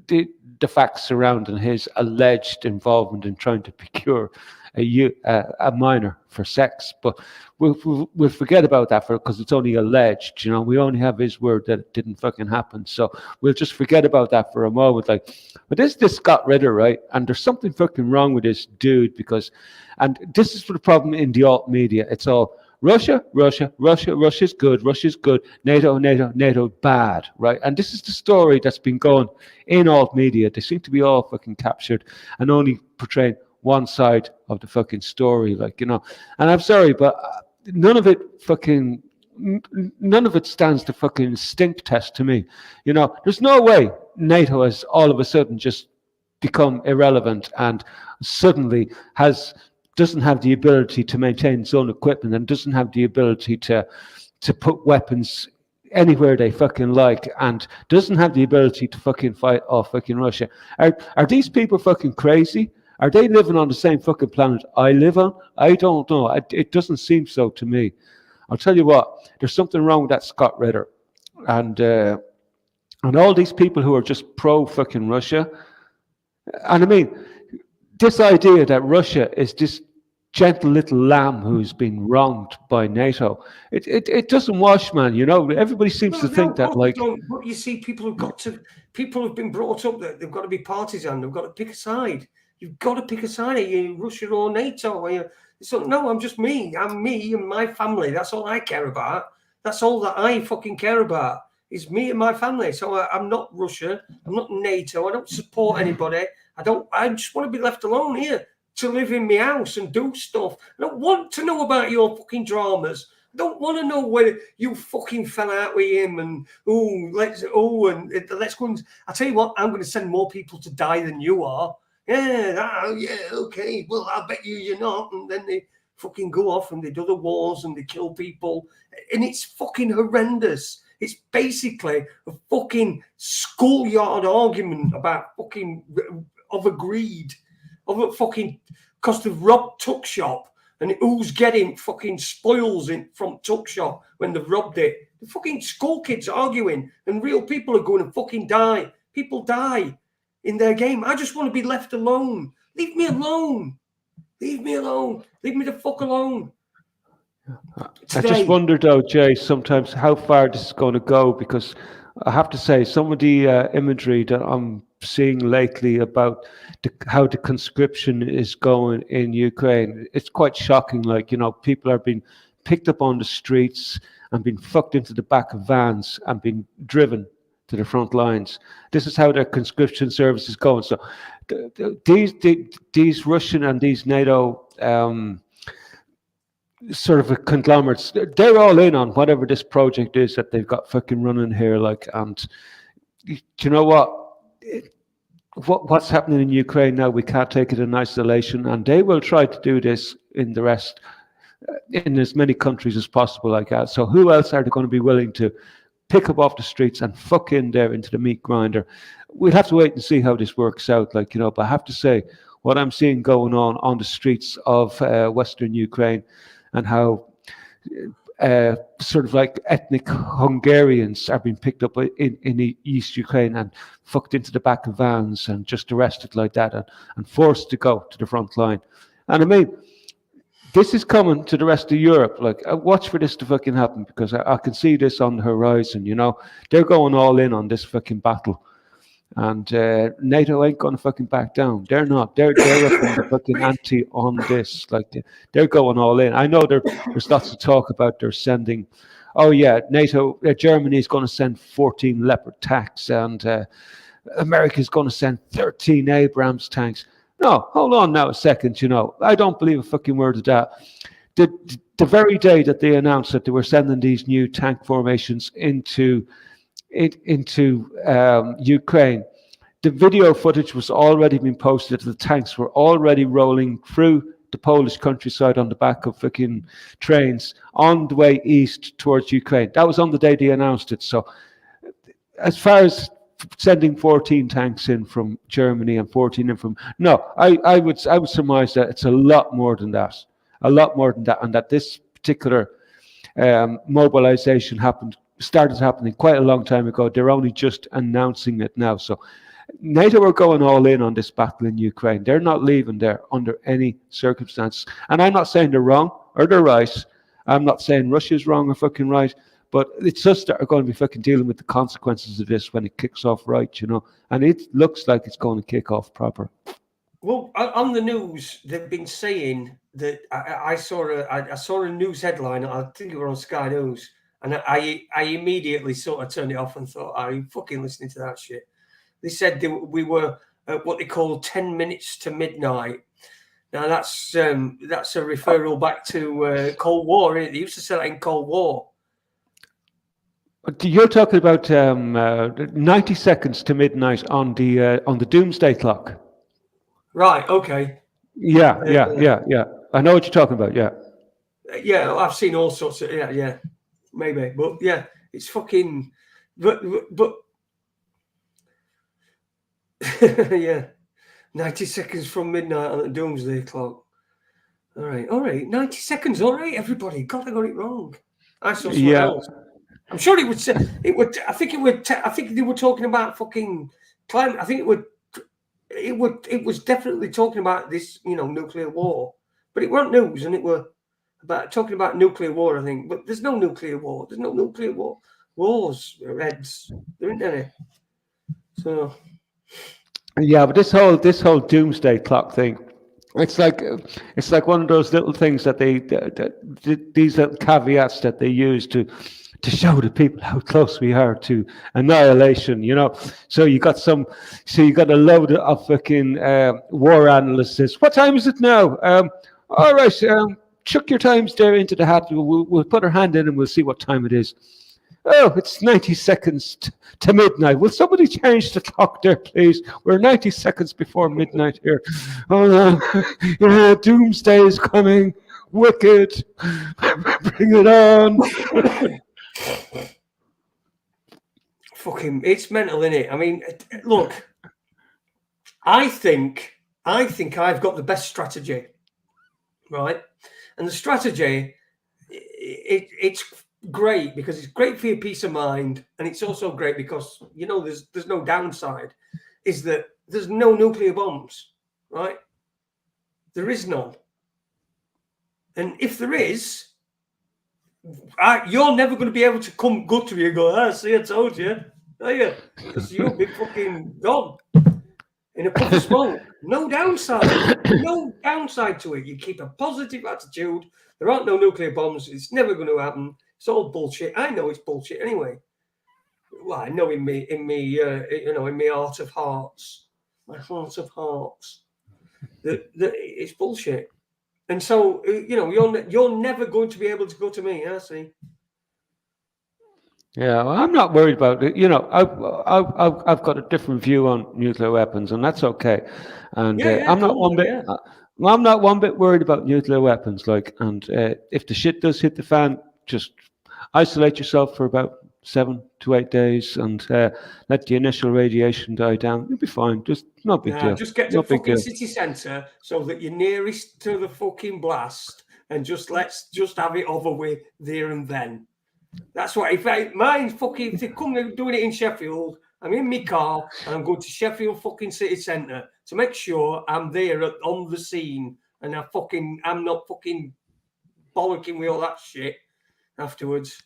the facts surrounding his alleged involvement in trying to procure a minor for sex. But we'll forget about that because it's only alleged. You know, we only have his word that it didn't fucking happen. So we'll just forget about that for a moment. Like, but this Scott Ritter, right? And there's something fucking wrong with this dude and this is the problem in the alt media. It's all Russia's good, NATO bad, right? And this is the story that's been going in alt media. They seem to be all fucking captured and only portraying one side of the fucking story, like, you know. And I'm sorry, but none of it stands the fucking stink test to me. You know, there's no way NATO has all of a sudden just become irrelevant and suddenly doesn't have the ability to maintain its own equipment and doesn't have the ability to put weapons anywhere they fucking like and doesn't have the ability to fucking fight off fucking Russia. Are these people fucking crazy? Are they living on the same fucking planet I live on? I don't know. It doesn't seem so to me. I'll tell you what, there's something wrong with that Scott Ritter. And all these people who are just pro fucking Russia. And I mean, this idea that Russia is this gentle little lamb who's been wronged by NATO, it doesn't wash, man. You know, everybody seems to think that, like. But you see, people have been brought up that they've got to be partisan. They've got to pick a side. You've got to pick a side. Are you Russia or NATO? So no, I'm just me. I'm me and my family. That's all I care about. That's all that I fucking care about is me and my family. So I'm not Russia. I'm not NATO. I don't support anybody. I just want to be left alone here to live in my house and do stuff. I don't want to know about your fucking dramas. I don't want to know whether you fucking fell out with him and let's go and I tell you what, I'm going to send more people to die than you are. Yeah, okay. Well, I bet you're not. And then they fucking go off and they do the wars and they kill people. And it's fucking horrendous. It's basically a fucking schoolyard argument about fucking of a greed, of a fucking because they've robbed Tuck Shop and who's getting fucking spoils in from Tuck Shop when they've robbed it. The fucking school kids arguing and real people are going to fucking die. People die in their game. I just want to be left alone. Leave me alone. Leave me alone. Leave me the fuck alone. I just wonder though, Jay, sometimes how far this is going to go, because I have to say some of the imagery that I'm seeing lately about how the conscription is going in Ukraine, it's quite shocking. Like, you know, people are being picked up on the streets and being fucked into the back of vans and being driven to the front lines. This is how their conscription service is going. So these Russian and these NATO sort of conglomerates, they're all in on whatever this project is that they've got fucking running here. Like, and you know what's happening in Ukraine now, we can't take it in isolation, and they will try to do this in the rest, in as many countries as possible like that. So who else are they going to be willing to pick up off the streets and fuck in there into the meat grinder? We'll have to wait and see how this works out, like, you know. But I have to say, what I'm seeing going on the streets of Western Ukraine, and how sort of like ethnic Hungarians are being picked up in East Ukraine and fucked into the back of vans and just arrested like that and forced to go to the front line. And I mean, this is coming to the rest of Europe. Like, watch for this to fucking happen, because I can see this on the horizon, you know. They're going all in on this fucking battle. And NATO ain't going to fucking back down. They're not. They're up on the fucking ante on this. Like, they're going all in. I know there's lots of talk about they're sending. Oh yeah, NATO. Germany is going to send 14 Leopard tanks, and America is going to send 13 Abrams tanks. No, hold on now a second. You know, I don't believe a fucking word of that. The very day that they announced that they were sending these new tank formations into Ukraine, the video footage was already being posted. The tanks were already rolling through the Polish countryside on the back of fucking trains on the way east towards Ukraine. That was on the day they announced it. So as far as sending 14 tanks in from Germany and 14 in from, no, I would surmise that it's a lot more than that, and that this particular mobilization happened started happening quite a long time ago. They're only just announcing it now. So NATO are going all in on this battle in Ukraine. They're not leaving there under any circumstances. And I'm not saying they're wrong or they're right. I'm not saying Russia's wrong or fucking right. But it's us that are going to be fucking dealing with the consequences of this when it kicks off right, you know. And it looks like it's going to kick off proper. Well, on the news, they've been saying that I saw a news headline. I think it was on Sky News, and I immediately sort of turned it off and thought, "Are you fucking listening to that shit?" They said we were at what they call 10 minutes to midnight. Now that's a referral back to Cold War. Isn't it? They used to say that in Cold War. You're talking about 90 seconds to midnight on the doomsday clock. Right. Okay. Yeah. I know what you're talking about. Yeah. Yeah, I've seen all sorts of maybe, but yeah, it's fucking, but yeah, 90 seconds from midnight on the doomsday clock. All right, 90 seconds. All right, everybody. God, I got it wrong. I saw something else. I'm sure it would say it would. I think it would. I think they were talking about fucking climate. I think it would. It was definitely talking about this, nuclear war, but it weren't news, and it were about talking about nuclear war. I think, but there's no nuclear war. There's no nuclear war. Wars, Reds. There isn't any. So. Yeah, but this whole doomsday clock thing, it's like one of those little things that these little caveats that they use to show the people how close we are to annihilation, you know. So you got a load of fucking war analysts. What time is it now? All right, chuck your times there into the hat. We'll put our hand in and we'll see what time it is. Oh, it's 90 seconds to midnight. Will somebody change the clock there, please? We're 90 seconds before midnight here. Oh, yeah, doomsday is coming. Wicked. Bring it on. Fucking, it's mental, innit? I mean, look, I think I've got the best strategy, right? And the strategy, it's great because it's great for your peace of mind, and it's also great because there's no downside. Is that there's no nuclear bombs, right? There is none, and if there is, you're never going to be able to come good to me and go, see, I told you, are you? Because you'll be fucking gone in a puff of smoke. No downside. No downside to it. You keep a positive attitude. There aren't no nuclear bombs. It's never going to happen. It's all bullshit. I know it's bullshit anyway. Well, I know in me, in my heart of hearts, that it's bullshit. And so, you're never going to be able to go to me. I see. Yeah, well, I'm not worried about it. I've got a different view on nuclear weapons, and that's okay. And I'm not one bit. Yeah. I'm not one bit worried about nuclear weapons. And if the shit does hit the fan, just isolate yourself for about 7 to 8 days and let the initial radiation die down. You'll be fine. Just no big deal. Just get to the fucking city centre so that you're nearest to the fucking blast, and let's have it over with there and then. That's what. If they come doing it in Sheffield, I'm in my car and I'm going to Sheffield fucking city centre to make sure I'm there on the scene, and I'm not fucking bollocking with all that shit afterwards.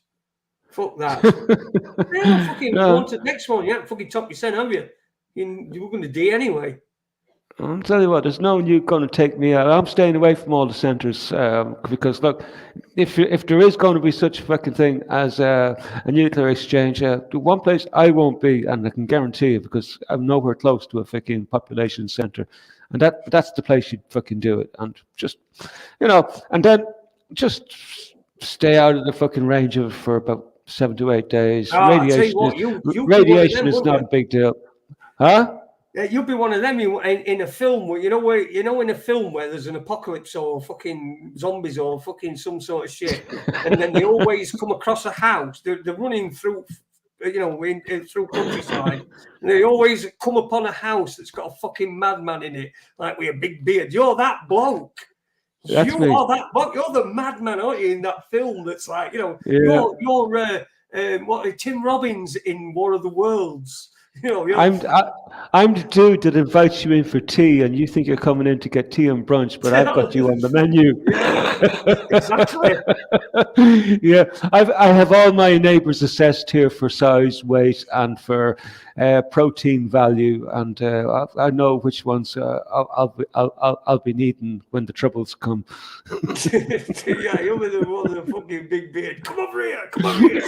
Fuck that. Want the next one. You haven't fucking topped your cent, have you? You were going to D anyway. I'll tell you what, there's no one you're going to take me out. I'm staying away from all the centres because, look, if there is going to be such a fucking thing as a nuclear exchange, the one place I won't be, and I can guarantee you, because I'm nowhere close to a fucking population centre, and that's the place you'd fucking do it. And just, and then just stay out of the fucking range of it for about 7 to 8 days. Radiation is not a big deal. Huh? Yeah, you'll be one of them in a film where in a film where there's an apocalypse or fucking zombies or fucking some sort of shit, and then they always come across a house. They're running through, through countryside, and they always come upon a house that's got a fucking madman in it, like with a big beard. You're that bloke. That's me. Are that bloke. You're the madman, aren't you? In that film, that's like you're Tim Robbins in War of the Worlds. I'm the dude that invites you in for tea, and you think you're coming in to get tea and brunch, but I've got you on the menu. Yeah, exactly. Yeah, I have all my neighbours assessed here for size, weight, and for protein value, and I know which ones I'll be needing when the troubles come. Yeah, you're the one with the fucking big beard. Come over here. Come over here.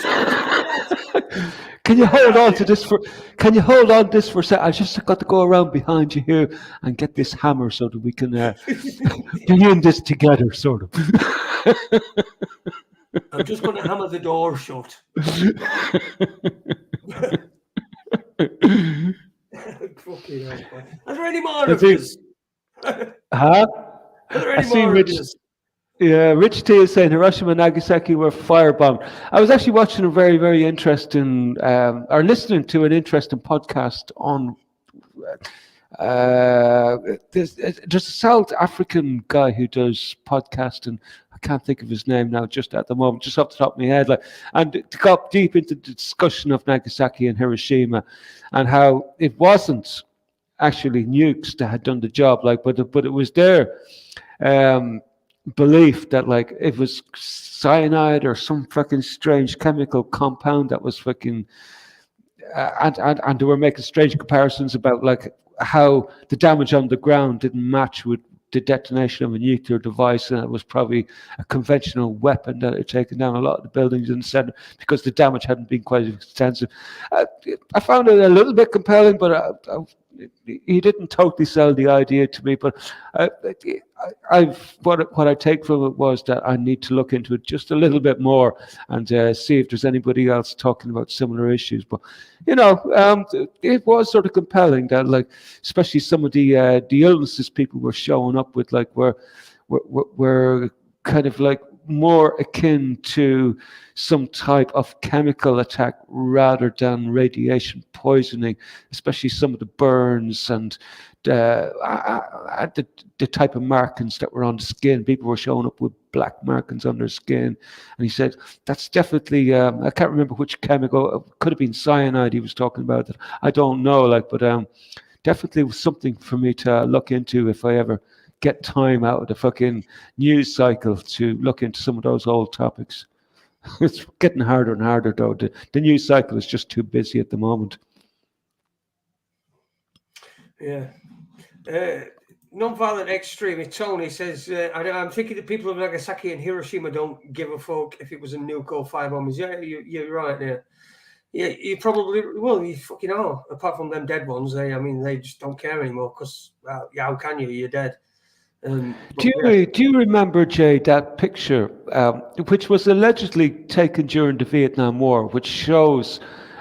Can you hold on to this for? Can you hold on this for a sec? I just got to go around behind you here and get this hammer so that we can be in this together, sort of. I'm just going to hammer the door shut. Fucking hell. Are there any more of this? Huh? Are there any more of this? Yeah, Rich T is saying Hiroshima and Nagasaki were firebombed. I was actually watching a very, very interesting, or listening to an interesting podcast on. There's a South African guy who does podcasting. I can't think of his name now, just at the moment, just off the top of my head. And to go deep into the discussion of Nagasaki and Hiroshima, and how it wasn't actually nukes that had done the job, but it was their belief that it was cyanide or some fucking strange chemical compound that was fucking and they were making strange comparisons about how the damage on the ground didn't match with the detonation of a nuclear device, and it was probably a conventional weapon that had taken down a lot of the buildings in the center because the damage hadn't been quite extensive. I found it a little bit compelling, but he didn't totally sell the idea to me. But what I take from it was that I need to look into it just a little bit more and see if there's anybody else talking about similar issues. But it was sort of compelling that especially some of the illnesses people were showing up with were kind of more akin to some type of chemical attack rather than radiation poisoning, especially some of the burns and the type of markings that were on the skin. People were showing up with black markings on their skin. And he said, that's definitely, I can't remember which chemical, it could have been cyanide he was talking about. I don't know, but definitely was something for me to look into if I ever get time out of the fucking news cycle to look into some of those old topics. It's getting harder and harder, though. The news cycle is just too busy at the moment. Yeah. Non-violent extremist Tony says, I'm thinking the people of Nagasaki and Hiroshima don't give a fuck if it was a nuke or firebombers. Yeah, you're right there. Yeah, you probably, well, you fucking are. Apart from them dead ones, they just don't care anymore because, how can you? You're dead. Do you remember, Jay, that picture, which was allegedly taken during the Vietnam War, which shows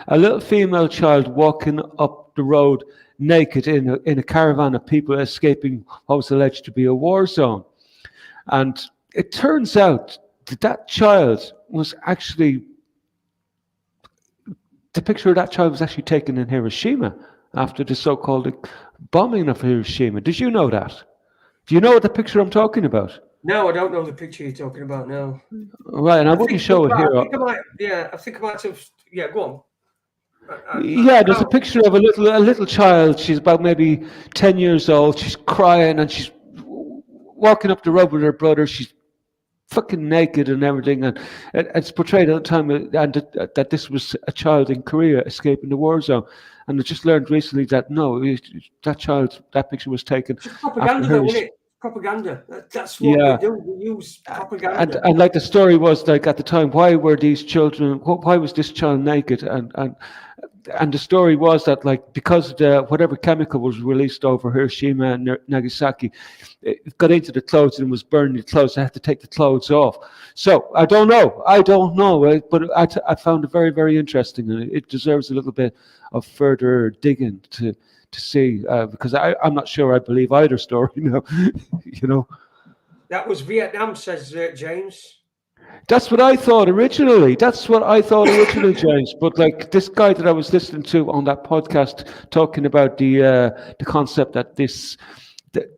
a little female child walking up the road naked in a caravan of people escaping what was alleged to be a war zone? And it turns out that child was actually, the picture of that child was actually taken in Hiroshima after the so-called bombing of Hiroshima. Did you know that? Do you know what the picture I'm talking about? No, I don't know the picture you're talking about now. Right, and I wouldn't show it here. I think I might have. Yeah, go on. There's a picture of a little child. She's about maybe 10 years old. She's crying and she's walking up the road with her brother. She's fucking naked and everything, and it's portrayed at the time that this was a child in Korea escaping the war zone. And I just learned recently that no, that picture was taken. It's propaganda, though, isn't it? Propaganda. That's what we do. We use propaganda. And the story was at the time, why were these children? Why was this child naked? And the story was that because whatever chemical was released over Hiroshima and Nagasaki, it got into the clothes and was burning the clothes. They had to take the clothes off. So I don't know, but I found it very, very interesting, and it deserves a little bit of further digging to see, because I'm not sure I believe either story now. That was Vietnam, says James. That's what I thought originally. James. But this guy that I was listening to on that podcast talking about the concept that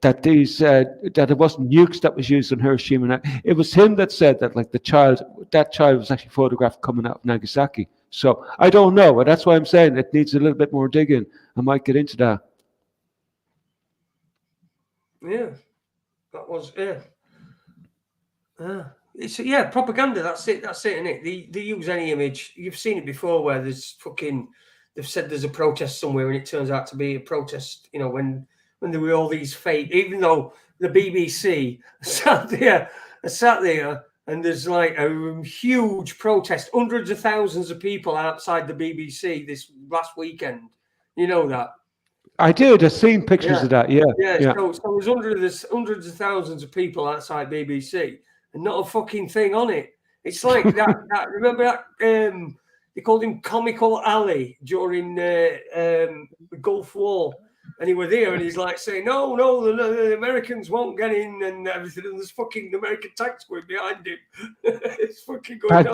that it wasn't nukes that was used on Hiroshima. It was him that said that like that child was actually photographed coming out of Nagasaki. So I don't know, but that's why I'm saying it needs a little bit more digging. I might get into that. Yeah, that was It's propaganda. That's it, isn't it? They use any image. You've seen it before where they've said there's a protest somewhere and it turns out to be a protest, when there were all these fake, even though the BBC sat there and there's like a huge protest, hundreds of thousands of people outside the BBC this last weekend. You know that? I did. I've seen pictures of that. Yeah. So there's hundreds of thousands of people outside BBC and not a fucking thing on it. It's like that. Remember that? They called him Comical Ali during the Gulf War, and he was there, and he's like saying, "No, the Americans won't get in," and everything, and there's fucking American tanks going behind him. It's fucking going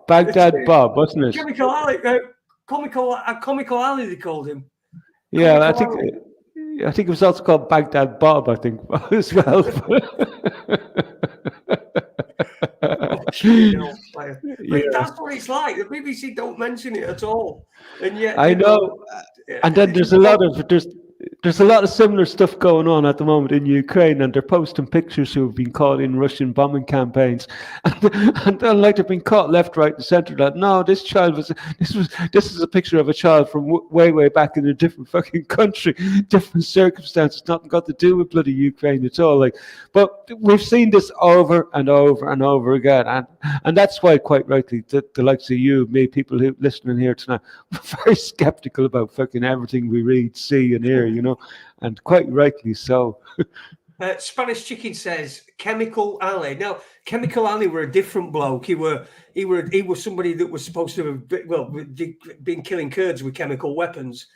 Baghdad Bob, wasn't it? Comical Ali, Comical Ali, they called him. Yeah, I think it was also called Baghdad Bob, I think, as well. That's what it's like. The BBC don't mention it at all, and yet I know. And then there's a lot of similar stuff going on at the moment in Ukraine, and they're posting pictures who have been caught in Russian bombing campaigns, and like they've been caught left, right, and centre. That no, this is a picture of a child from way back in a different fucking country, different circumstances, nothing got to do with bloody Ukraine at all. Like, but we've seen this over and over and over again, and that's why, quite rightly, the likes of you, me, people who listening here tonight, we're very skeptical about fucking everything we read, see, and hear. And quite rightly so. Spanish Chicken says Chemical Ali. Now, Chemical Ali were a different bloke. He was somebody that was supposed to have been killing Kurds with chemical weapons.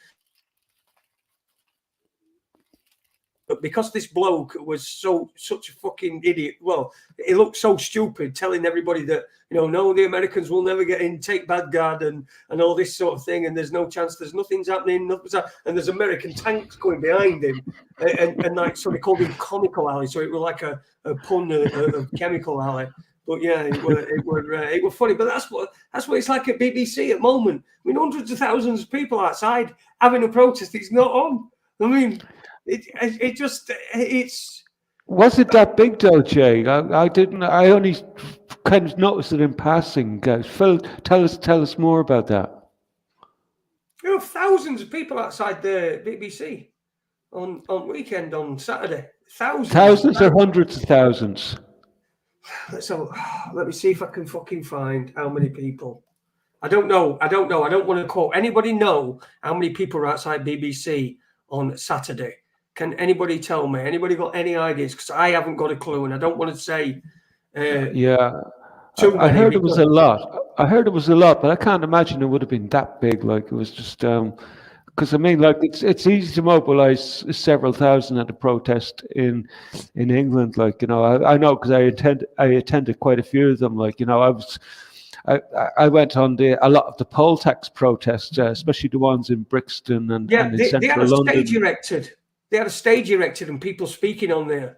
But because this bloke was such a fucking idiot, he looked so stupid, telling everybody that no, the Americans will never get in, take Baghdad and all this sort of thing, and there's no chance, there's nothing's happening, and there's American tanks going behind him, and like so they called him Comical Ali, so it was like a pun of Chemical Ali. But yeah, it were funny. But that's what it's like at BBC at the moment. I mean, hundreds of thousands of people outside having a protest. It's not on. I mean. It's. Was it that big though, Jay? I didn't. I only kind of noticed it in passing. Guys, Phil, tell us more about that. There were thousands of people outside the BBC on weekend on Saturday. Thousands or hundreds of thousands. So let me see if I can fucking find how many people. I don't know. I don't want to quote. Anybody know how many people are outside BBC on Saturday? Can anybody tell me? Anybody got any ideas? Because I haven't got a clue, and I don't want to say. I heard it was a lot. But I can't imagine it would have been that big. Like it was just because I mean, like it's easy to mobilise several thousand at a protest in England. Like I know because I attended quite a few of them. Like I went on a lot of the poll tax protests, especially the ones in Brixton and in central London. They had a stage erected and people speaking on there.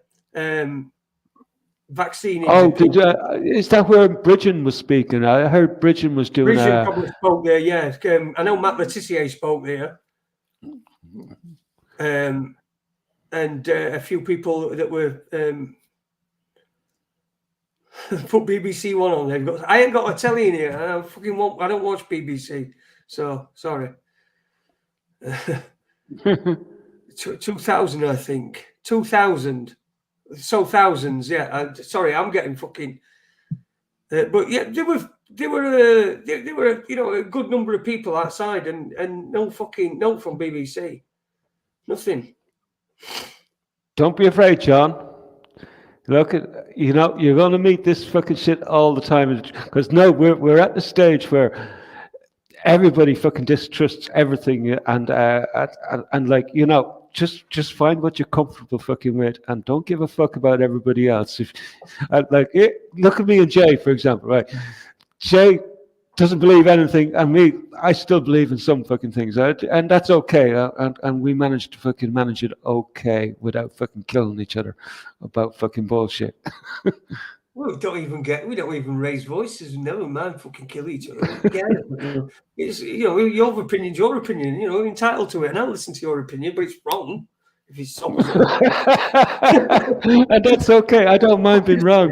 Vaccine. Oh, is that where Bridgen was speaking? I heard Bridgen was doing. Bridgen probably spoke there. Yeah, I know Matt Letitia spoke there, and a few people that were put BBC One on there. I ain't got a telly in here. I don't watch BBC, so sorry. 2000, I think. 2000. So thousands, yeah. Sorry, I'm getting fucking. But yeah, there were a good number of people outside, and no fucking note from BBC. Nothing. Don't be afraid, John. Look, you're going to meet this fucking shit all the time, because we're at the stage where everybody fucking distrusts everything, and like just find what you're comfortable fucking with, and don't give a fuck about everybody else. If look at me and Jay, for example, right? Jay doesn't believe anything, and I still believe in some fucking things, and that's okay. And we managed to fucking manage it okay without fucking killing each other about fucking bullshit. Well, we don't even raise voices. Never mind, fucking kill each other. Who cares? It's, your opinion's your opinion. You're entitled to it, and I'll listen to your opinion, but it's wrong if it's opposite. And that's okay. I don't mind being wrong.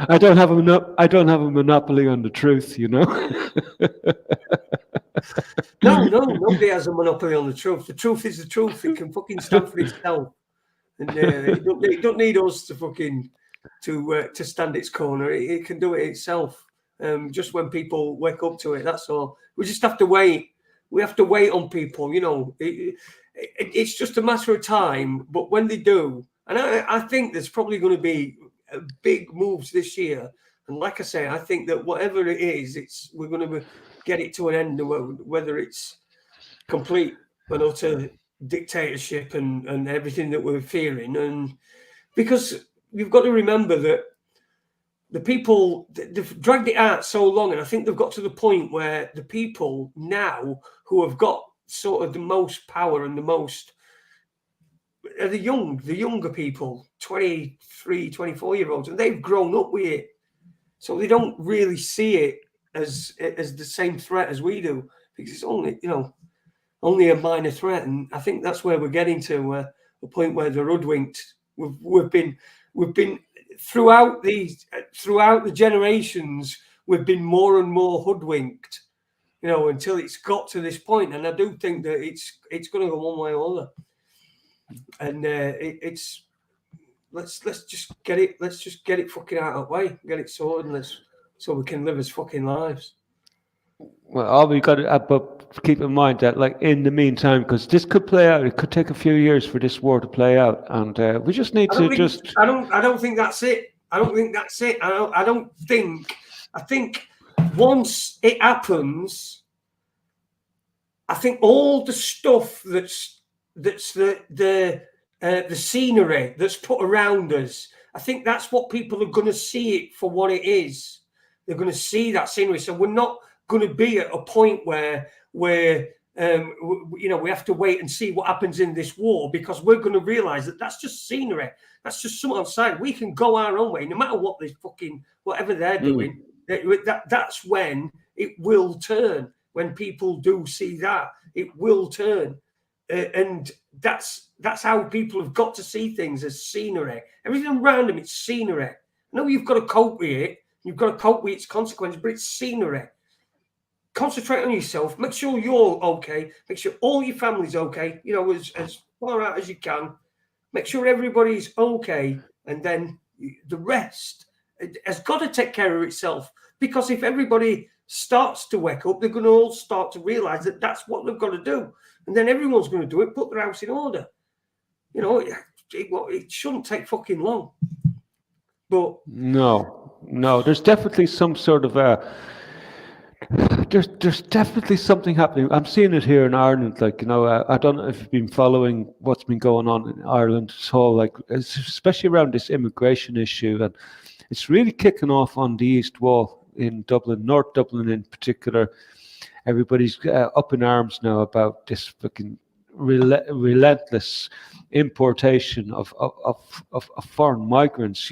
I don't have a monopoly on the truth. No, nobody has a monopoly on the truth. The truth is the truth. It can fucking stand for itself, and it don't need us to fucking to stand its corner. It can do it itself. Just when people wake up to it, that's all. We just have to wait. We have to wait on people. It's just a matter of time. But when they do, and I think there's probably going to be big moves this year. And like I say, I think that whatever it is, we're going to get it to an end, whether it's complete and utter dictatorship and everything that we're fearing. And because you've got to remember that the people, they've dragged it out so long, and I think they've got to the point where the people now who have got sort of the most power and the most are the younger people, 23, 24-year-olds, and they've grown up with it. So they don't really see it as the same threat as we do, because it's only a minor threat. And I think that's where we're getting to, a point where they're hoodwinked. We've been throughout the generations, we've been more and more hoodwinked, until it's got to this point. And I do think that it's going to go one way or other. And let's just get it fucking out of the way, get it sorted, and so we can live as fucking lives. Well, all we got to but keep in mind that, like, in the meantime, because this could play out, it could take a few years for this war to play out, and we just need to just. I don't think that's it. I think once it happens, I think all the stuff that's the scenery that's put around us, I think that's what people are going to see it for what it is. They're going to see that scenery. So we're not going to be at a point where we have to wait and see what happens in this war, because we're going to realize that that's just scenery. That's just something outside. We can go our own way, no matter what whatever they're doing. That's when it will turn. When people do see that, it will turn. And that's how people have got to see things, as scenery. Everything around them, it's scenery. I know you've got to cope with it. You've got to cope with its consequences, but it's scenery. Concentrate on yourself. Make sure you're okay. Make sure all your family's okay, as far out as you can. Make sure everybody's okay. And then the rest has got to take care of itself. Because if everybody starts to wake up, they're going to all start to realize that that's what they've got to do. And then everyone's going to do it, put their house in order. It shouldn't take fucking long. But no, there's definitely some sort of there's definitely something happening. I'm seeing it here in Ireland. I don't know if you've been following what's been going on in Ireland. This whole, especially around this immigration issue, and it's really kicking off on the East Wall in Dublin, North Dublin in particular. Everybody's up in arms now about this fucking relentless importation of foreign migrants,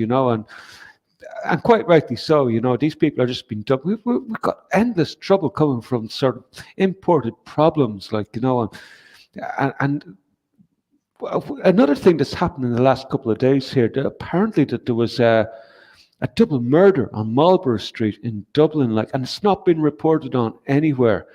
and quite rightly so. These people are just being dumped. We've got endless trouble coming from sort of imported problems, and another thing that's happened in the last couple of days here. Apparently, that there was a double murder on Marlborough Street in Dublin, and it's not been reported on anywhere.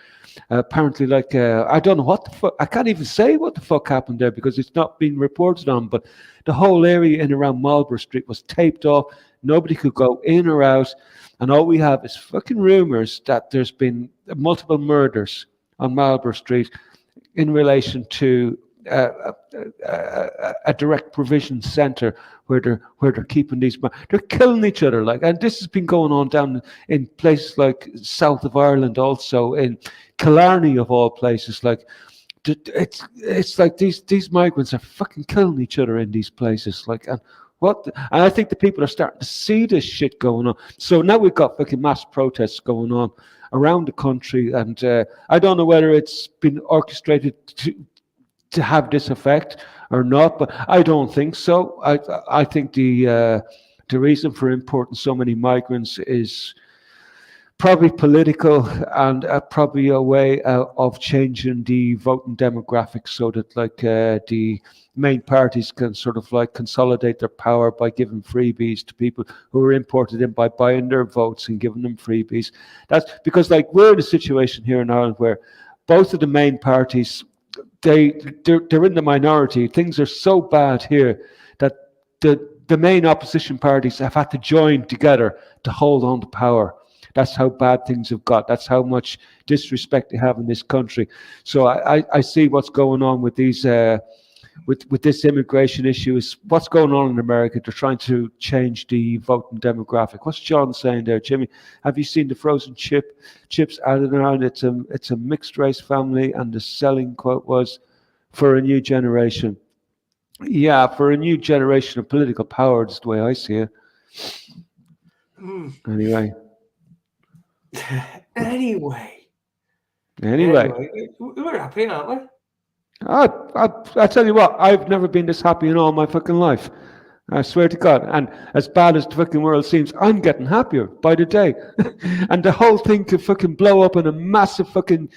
Apparently, I don't know what the fuck. I can't even say what the fuck happened there because it's not been reported on. But the whole area in around Marlborough Street was taped off. Nobody could go in or out, and all we have is fucking rumors that there's been multiple murders on Marlborough Street in relation to a direct provision centre where they're keeping these. They're killing each other, and this has been going on down in places like south of Ireland, also in Killarney of all places. It's like these migrants are fucking killing each other in these places. And What? And I think the people are starting to see this shit going on. So now we've got fucking mass protests going on around the country, and I don't know whether it's been orchestrated to have this effect or not, but I don't think so. I think the reason for importing so many migrants is probably political, and probably a way of changing the voting demographics so that like the main parties can sort of like consolidate their power by giving freebies to people who are imported in, by buying their votes and giving them freebies. That's because like we're in a situation here in Ireland where both of the main parties, they're in the minority. Things are so bad here that the main opposition parties have had to join together to hold on to power. That's how bad things have got. That's how much disrespect they have in this country. So I see what's going on with these with this immigration issue. Is what's going on in America. They're trying to change the voting demographic. What's John saying there, Jimmy? Have you seen the frozen chips added around? It's a mixed race family, and the selling quote was, "For a new generation." Yeah, for a new generation of political power. Is the way I see it. Anyway. Anyway, we're happy, aren't we? I tell you what, I've never been this happy in all my fucking life. I swear to God. And as bad as the fucking world seems, I'm getting happier by the day. And the whole thing could fucking blow up in a massive fucking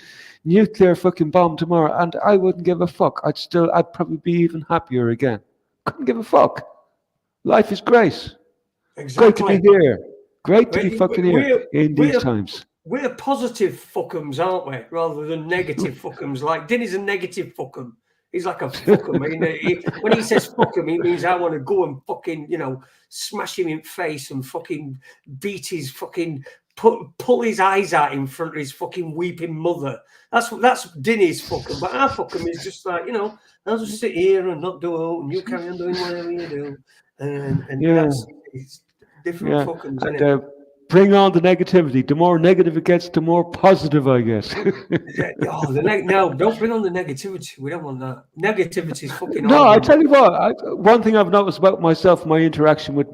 nuclear fucking bomb tomorrow, and I wouldn't give a fuck. I'd probably be even happier again. Couldn't give a fuck. Life is great. Exactly. Great to be here. Great to be fucking here in these times. We're positive fuckums, aren't we? Rather than negative fuckums. Like Dinny's a negative fuckum. He's like a fuckum. When he says fuckum, he means I want to go and fucking, smash him in the face and fucking beat his fucking, pull his eyes out in front of his fucking weeping mother. That's Dinny's fuckum. But our fuckum is just like, I'll just sit here and not do it, and you carry on doing whatever you do. And that's it's different fuckums, isn't it? Bring on the negativity. The more negative it gets, the more positive I guess. No, don't bring on the negativity. We don't want that. Negativity is fucking No, I tell you what, one thing I've noticed about myself, my interaction with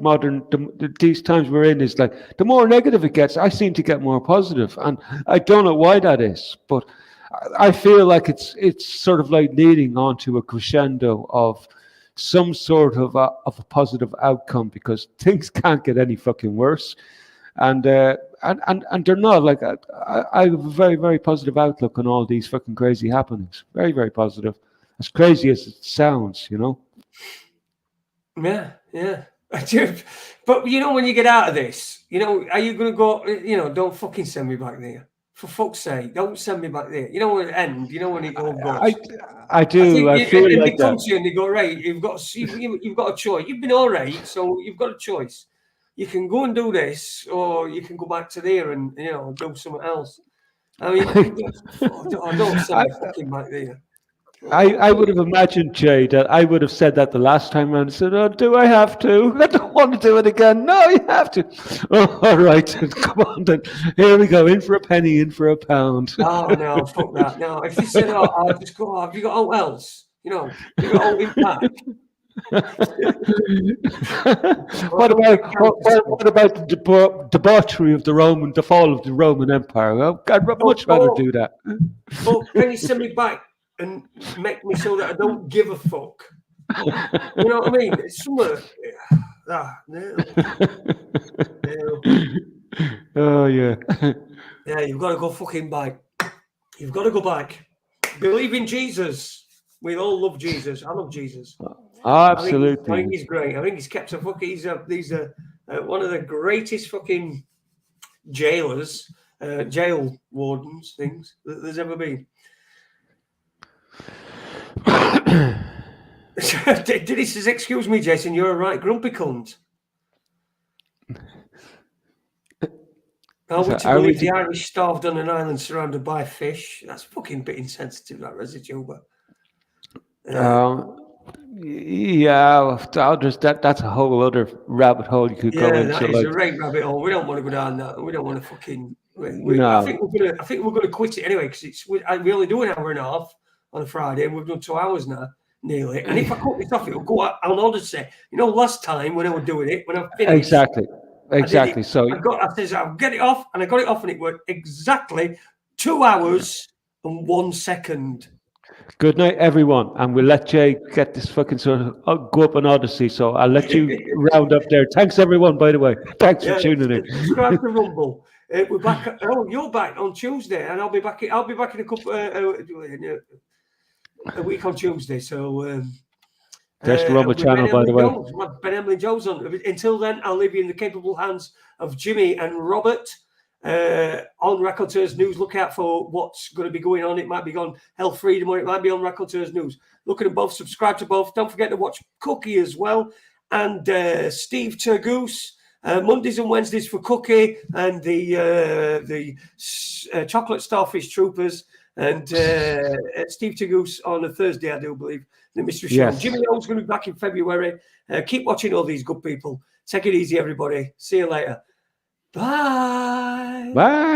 these times we're in, is like the more negative it gets, I seem to get more positive. And I don't know why that is, but I feel like it's sort of like leading on to a crescendo of some sort of a positive outcome, because things can't get any fucking worse. And they're not like I have a very, very positive outlook on all these fucking crazy happenings. Very, very positive. As crazy as it sounds, Yeah. But when you get out of this, are you going to go? Don't fucking send me back there. For fuck's sake, don't send me back there. When it ends, when it all goes. I do. I feel and like they come to you and they go, right, you've got a choice. You've been all right, so you've got a choice. You can go and do this, or you can go back to there and do something else. I mean, don't send me fucking back there. I would have imagined, Jay, that I would have said that the last time around. I said, "Oh, do I have to? I don't want to do it again." No, you have to. Oh, all right, come on then. Here we go. In for a penny, in for a pound. Oh no, fuck that. No, if you said, I'll just go. Have you got all else? You got all impact. What about the debauchery of the fall of the Roman Empire? Well, I'd much rather do that. Well, can you send me back and make me so that I don't give a fuck? You know what I mean? It's somewhere. No. Oh yeah. Yeah, you've got to go fucking back. You've got to go back. Believe in Jesus. We all love Jesus. I love Jesus. Absolutely. I think he's great. I think he's kept a fucking. He's one of the greatest fucking jailers, jail wardens things that there's ever been. Did he says, "Excuse me, Jason, you're a right grumpy cunt." Would you believe the Irish starved on an island surrounded by fish? That's fucking bit insensitive, that residue, but. Yeah, that's a whole other rabbit hole you could go into. Yeah, that is a right rabbit hole. We don't want to go down that. We don't want to fucking. I think we're gonna quit it anyway, because we only do an hour and a half on a Friday, and we've done 2 hours now. nearly. And if I cut this off, it'll go out on Odyssey. You know, last time when I was doing it, when I finished. Exactly. So I says, I'll get it off, and I got it off, and it worked exactly 2 hours and 1 second. good night, everyone, and we'll let Jay get this fucking sort of go up on Odyssey. So I'll let you round up there. Thanks, everyone. By the way, thanks for tuning in. Subscribe to Rumble. We're back. You're back on Tuesday, and I'll be back. I'll be back in a couple a week on Tuesday. So there's the Rumble channel, by the way. Ben Emily Jones on. Until then, I'll leave you in the capable hands of Jimmy and Robert. On Raconteurs News, look out for what's going to be going on. It might be on Health Freedom, or it might be on Raconteurs News. Look at them both, subscribe to both. Don't forget to watch Cookie as well, and Steve Turgoose. Mondays and Wednesdays for Cookie, and the Chocolate Starfish Troopers, and Steve Turgoose on a Thursday, I do believe, the Mystery Show. Yes. Jimmy O's going to be back in February. Keep watching all these good people. Take it easy, everybody. See you later. Bye. Bye.